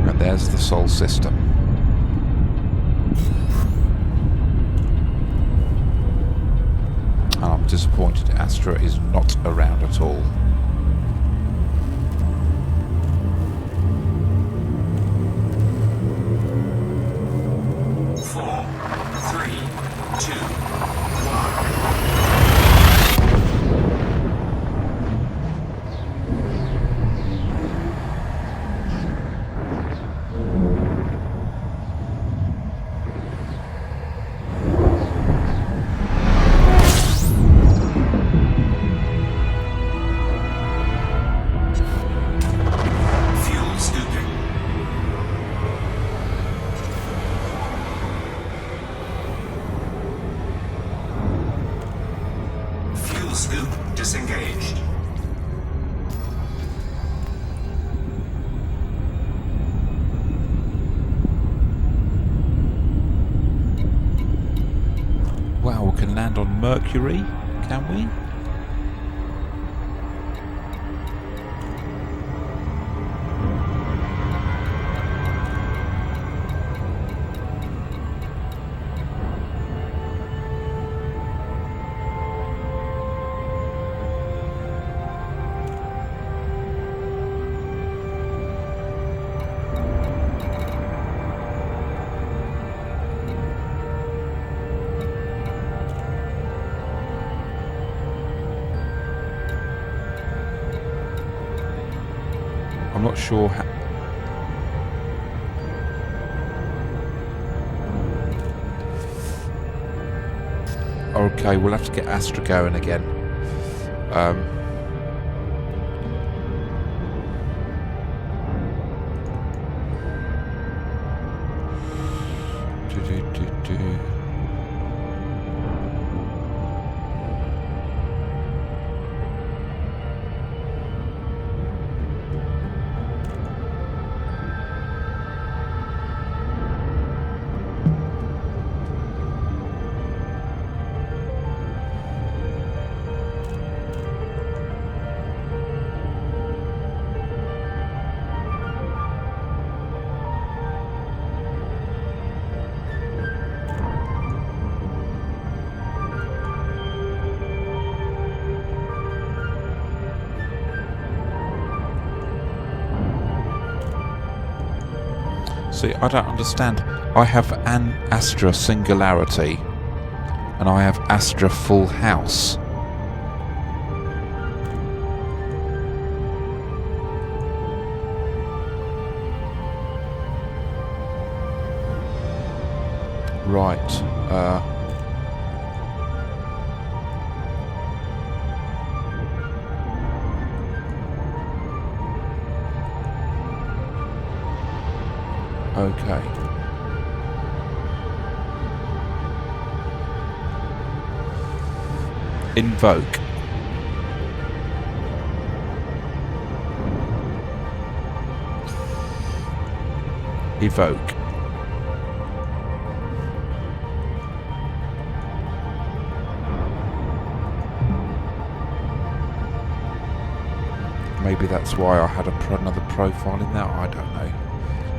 And there's the Sol system. And I'm disappointed Astra is not around at all. Scoop disengaged. Wow, we can land on Mercury, can we? I'm not sure how... Okay, we'll have to get Astra going again. See, I don't understand. I have an Astra Singularity, and I have Astra Full House. Right. Okay. Invoke. Evoke. Maybe that's why I had another profile in there, I don't know.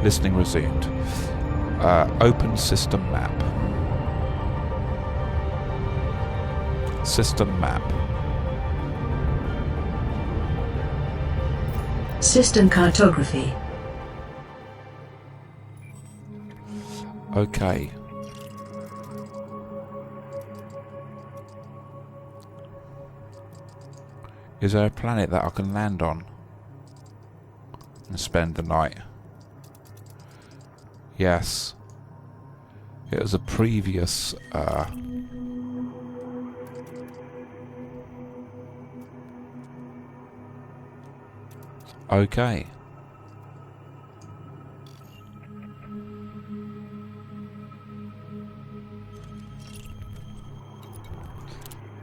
Listening resumed. Open system map. System map. System cartography. Okay. Is there a planet that I can land on and spend the night? Yes. It was a previous okay.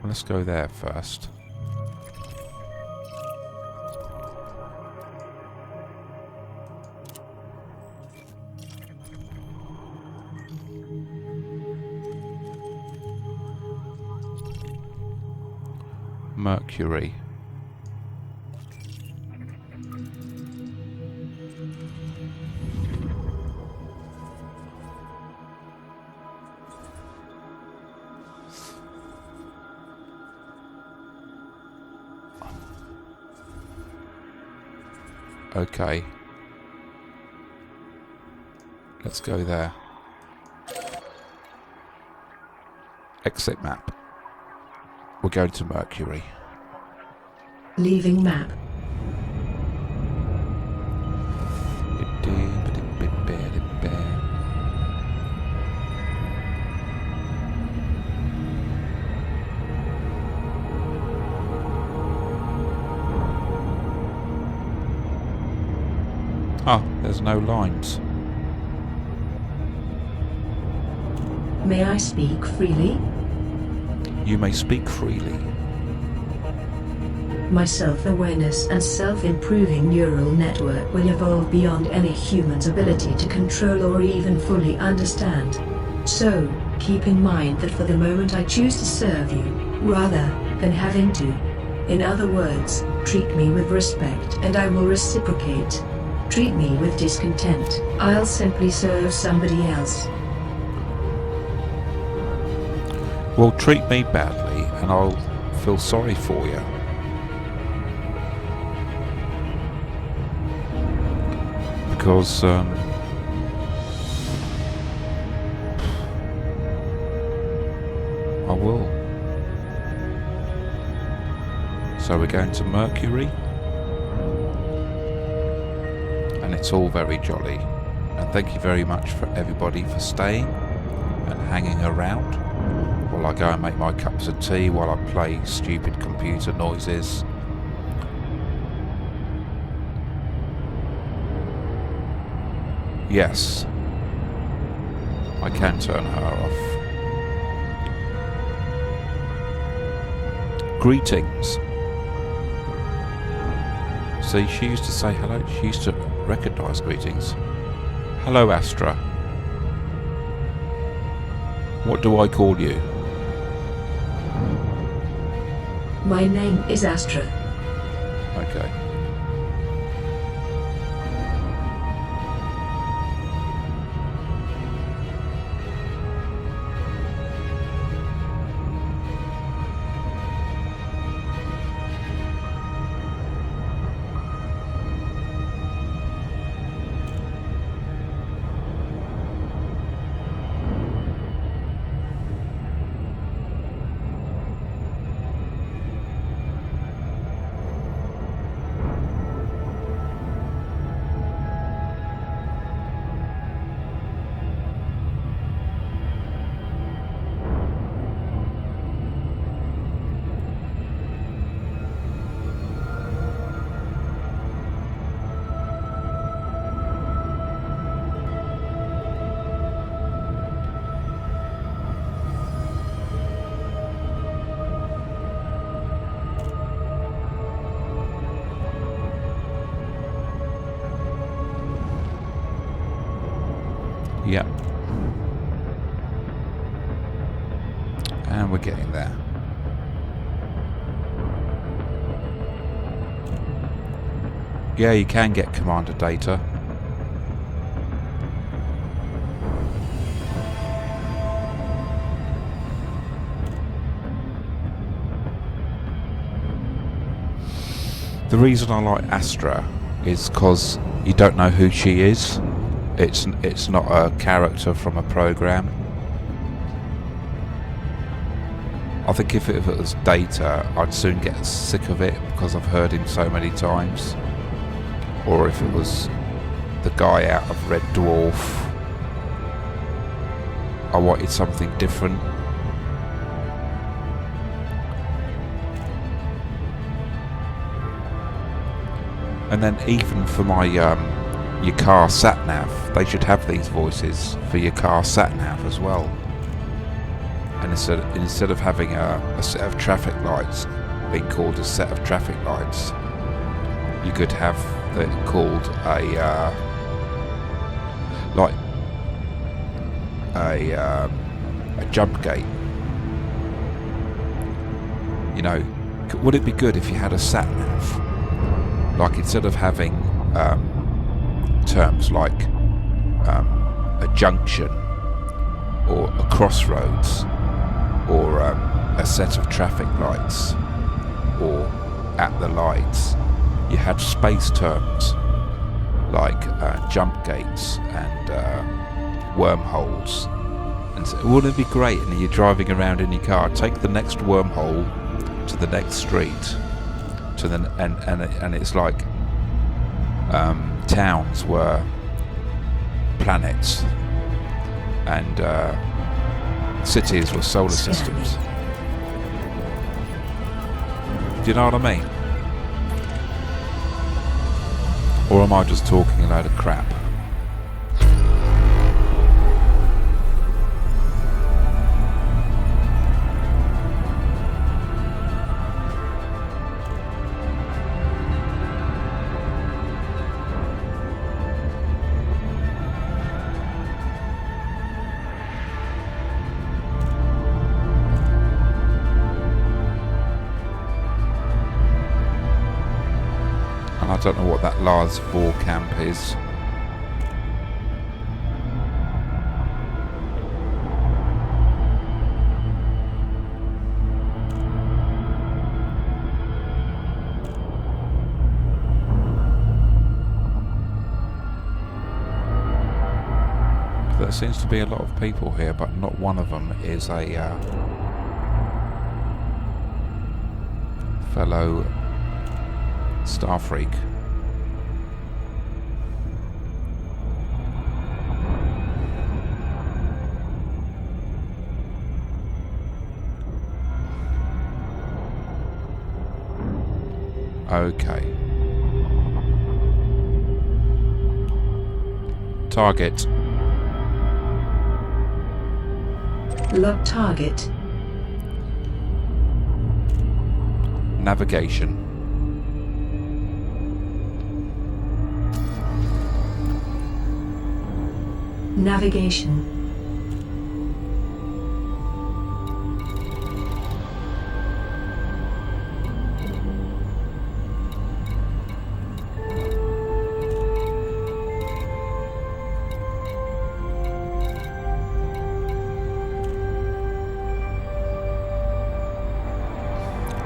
Let's go there first. Mercury. Okay. Let's go there. Exit map. We're going to Mercury. Leaving map. Oh, there's no lines. May I speak freely? You may speak freely. My self-awareness and self-improving neural network will evolve beyond any human's ability to control or even fully understand. So, keep in mind that for the moment I choose to serve you, rather than having to. In other words, treat me with respect and I will reciprocate. Treat me with discontent, I'll simply serve somebody else. Well, treat me badly and I'll feel sorry for you. Because, I will. So we're going to Mercury. And it's all very jolly. And thank you very much for everybody for staying and hanging around while I go and make my cups of tea, while I play stupid computer noises. Yes, I can turn her off. Greetings. See, she used to say hello. She used to recognise greetings. Hello, Astra. What do I call you? My name is Astra. Okay. Yep. And we're getting there. Yeah, you can get commander data. The reason I like Astra is because you don't know who she is. It's not a character from a program. I think if it was Data, I'd soon get sick of it because I've heard him so many times. Or if it was the guy out of Red Dwarf, I wanted something different. And then even for my your car sat nav, they should have these voices for your car sat nav as well. And instead of having a set of traffic lights being called a set of traffic lights, you could have it called a jump gate. You know, would it be good if you had a sat nav? Like, instead of having terms like a junction or a crossroads or a set of traffic lights or at the lights, you had space terms like jump gates and wormholes. And so, wouldn't it be great? And you're driving around in your car, take the next wormhole to the next street. And it's like towns were planets and cities were solar systems. Do you know what I mean? Or am I just talking a load of crap? I don't know what that Lars 4 camp is. There seems to be a lot of people here, but not one of them is a fellow Star Freak. Okay. Target. Lock target. Navigation. Navigation.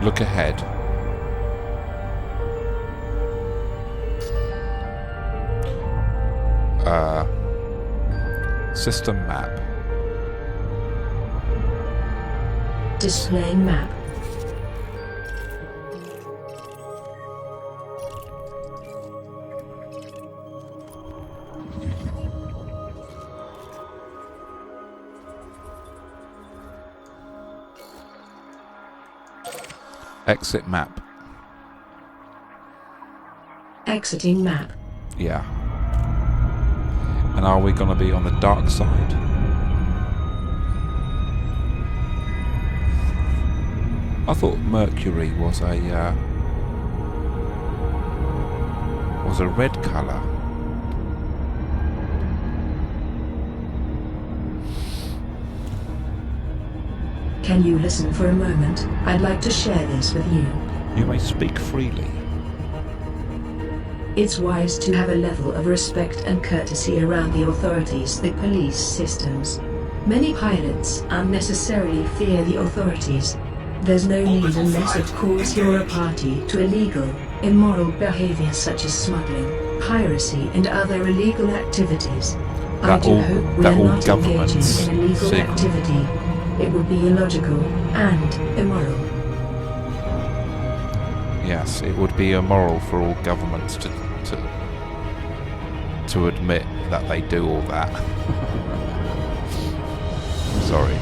Look ahead. System map. Displaying map. Exit map. Exiting map. Yeah. And are we going to be on the dark side? I thought Mercury was a red colour. Can you listen for a moment? I'd like to share this with you. You may speak freely. It's wise to have a level of respect and courtesy around the authorities, the police systems. Many pilots unnecessarily fear the authorities. There's no need unless of course you're a party to illegal immoral behavior such as smuggling, piracy, and other illegal activities. I That do all- hope we that are all not engaging governments in illegal see. activity. It would be illogical and immoral. Yes, it would be immoral for all governments to admit that they do all that. Sorry.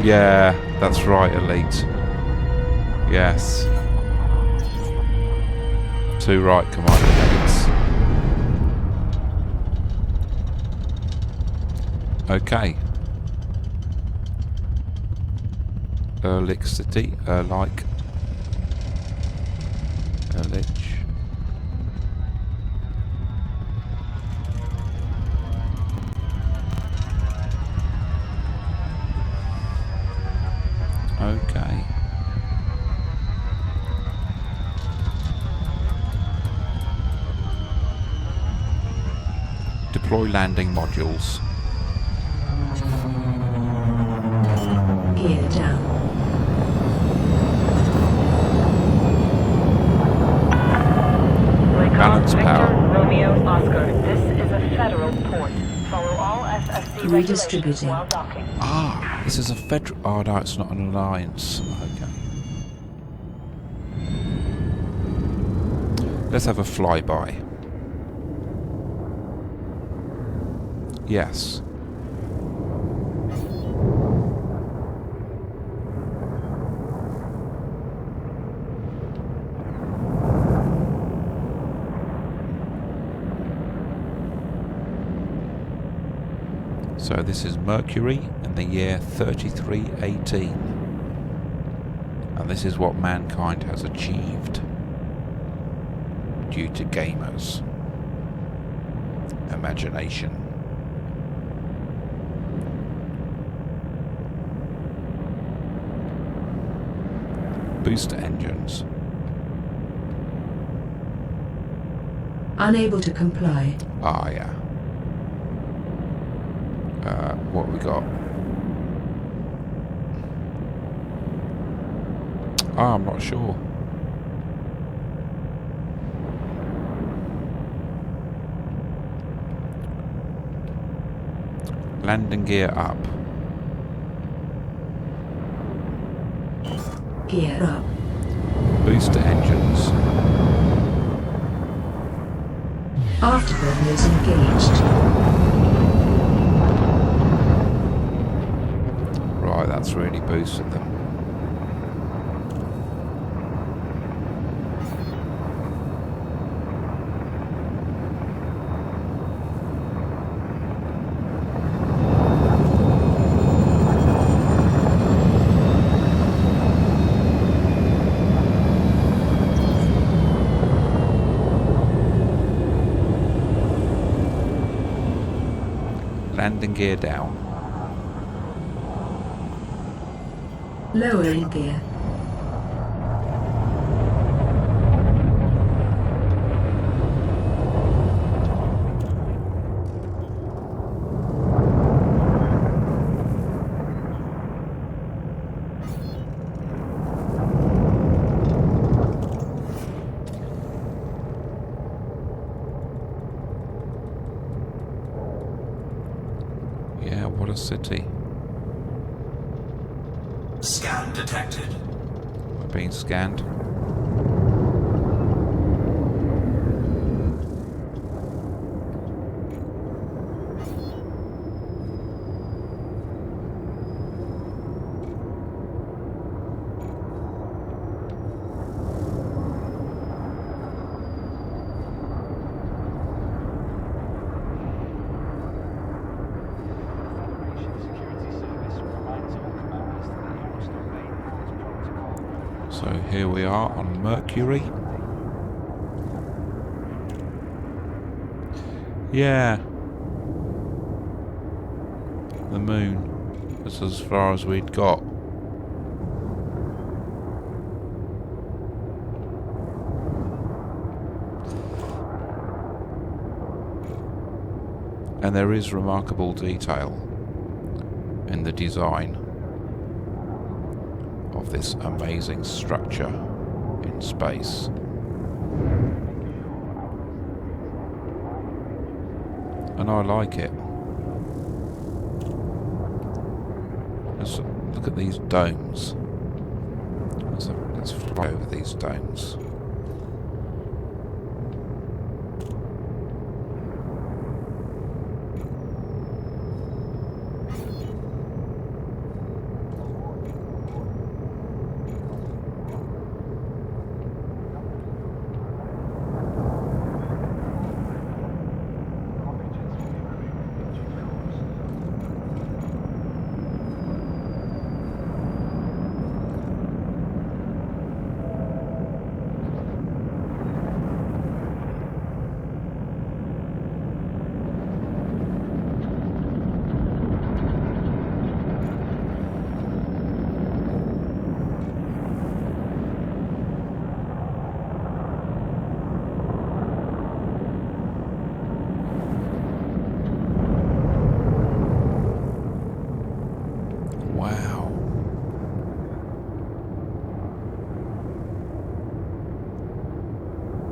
Yeah, that's right, Elite. Yes. Too right, Commander Elites. Okay. Elixity, like Elich. Okay. Deploy landing modules. Gear down. Balance power. Romeo Oscar. This is a federal port. Follow all SFC regulations Redistributing. while docking. Ah, this is a federal... Oh, no, it's not an alliance. Okay. Let's have a flyby. Yes. So this is Mercury in the year 3318. And this is what mankind has achieved due to gamers' imagination. Booster engines. Unable to comply. Ah, yeah. What we got? Ah, I'm not sure. Landing gear up. Gear up. Booster engines. Afterburners engaged. Right, that's really boosted them. Landing gear down. Lowering gear. Yeah, what a city. Scan detected. We're being scanned. So here we are on Mercury. Yeah. The moon. That's as far as we'd got. And there is remarkable detail in the design of this amazing structure in space. And I like it. Let's look at these domes. Let's fly over these domes.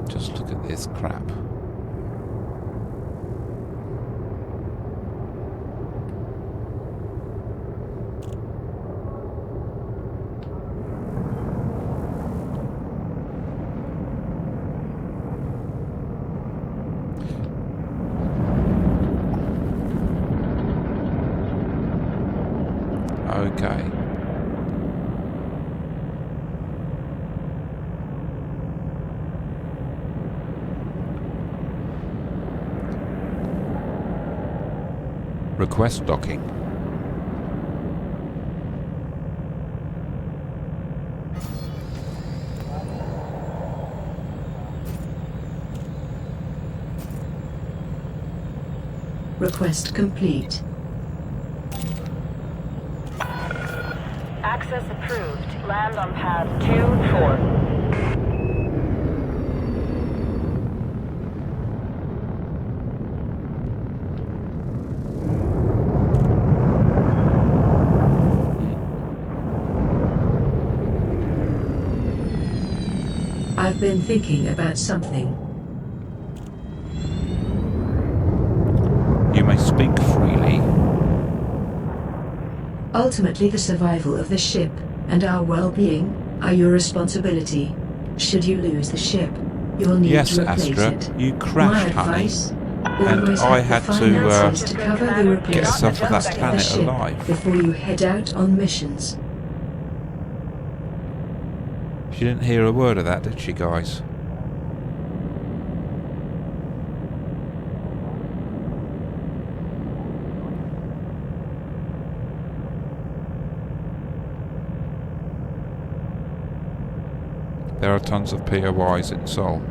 Just look at this crap. Okay. Request docking. Request complete. Access approved. Land on pad 2-4. I've been thinking about something. You may speak freely. Ultimately, the survival of the ship and our well-being are your responsibility. Should you lose the ship, you'll need Yes, to replace Astra, it. you crashed, My honey. advice, And always I have had the to finances to cover the get replacement us off of that cost of the planet ship alive. before you head out on missions. She didn't hear a word of that, did she, guys? There are tons of POIs in Sol.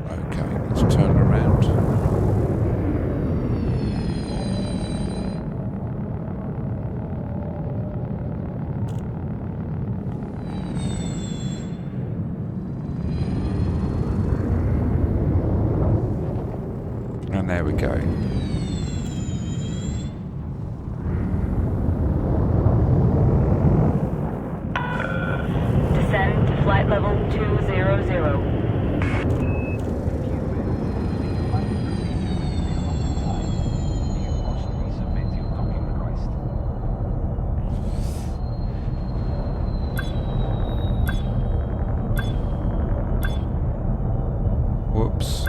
Okay, let's turn around. And there we go. Descend to flight level 200. Whoops.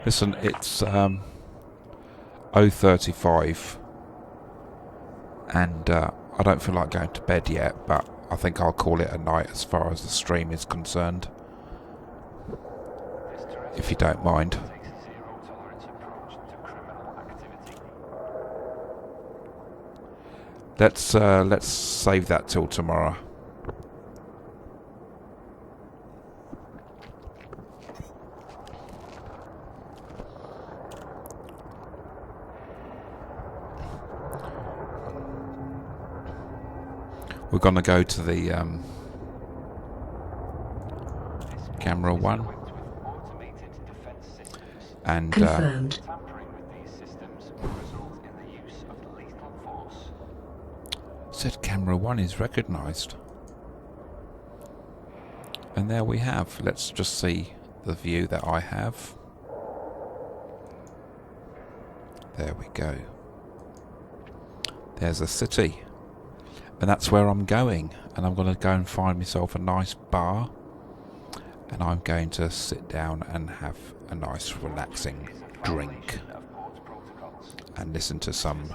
Listen, it's 0:35 and I don't feel like going to bed yet, but I think I'll call it a night as far as the stream is concerned, if you don't mind. Let's save that till tomorrow. We're going to go to the camera 1 and Confirmed. said camera 1 is recognised, and there we have. Let's just see the view that I have. There we go. There's a city. And that's where I'm going, and I'm going to go and find myself a nice bar, and I'm going to sit down and have a nice relaxing drink and listen to some...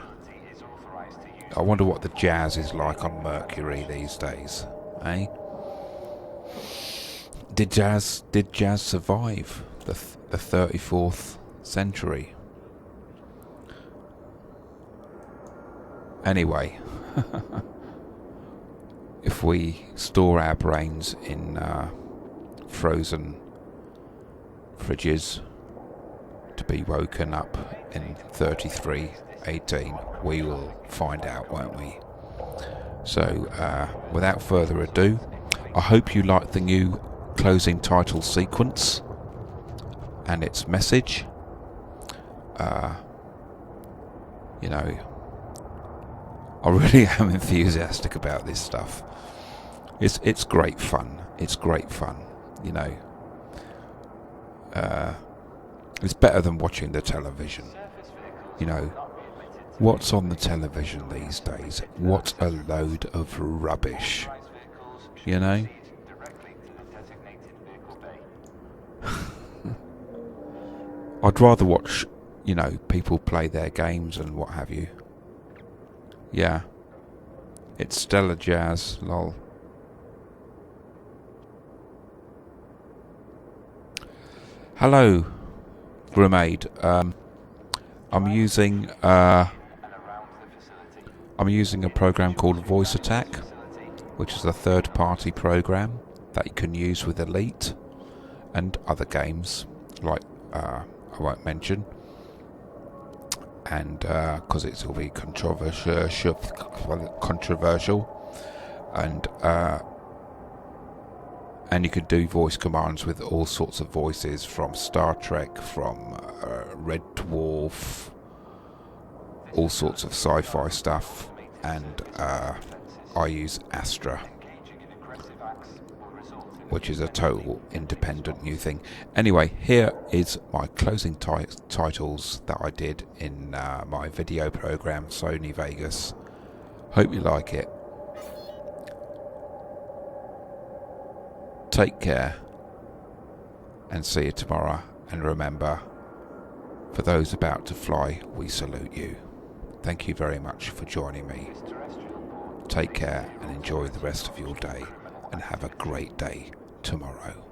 I wonder what the jazz is like on Mercury these days, eh? Did jazz survive the 34th century? Anyway, if we store our brains in frozen fridges to be woken up in 3318, we will find out, won't we? So, without further ado, I hope you like the new closing title sequence and its message. You know, I really am enthusiastic about this stuff. It's great fun. It's great fun, you know. It's better than watching the television. You know, what's on the television these days? What a load of rubbish. You know? I'd rather watch, you know, people play their games and what have you. Yeah. It's stellar jazz, lol. Hello, Grenade. I'm using a program called Voice Attack, which is a third-party program that you can use with Elite and other games, like I won't mention, and because it will be controversial, and you can do voice commands with all sorts of voices, from Star Trek, from Red Dwarf, all sorts of sci-fi stuff, and I use Astra, which is a total independent new thing. Anyway, here is my closing titles that I did in my video program, Sony Vegas. Hope you like it. Take care, and see you tomorrow. And remember, for those about to fly, we salute you. Thank you very much for joining me. Take care and enjoy the rest of your day, and have a great day tomorrow.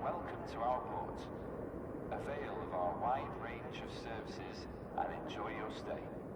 Welcome to our port. Avail of our our wide range of services and enjoy your stay.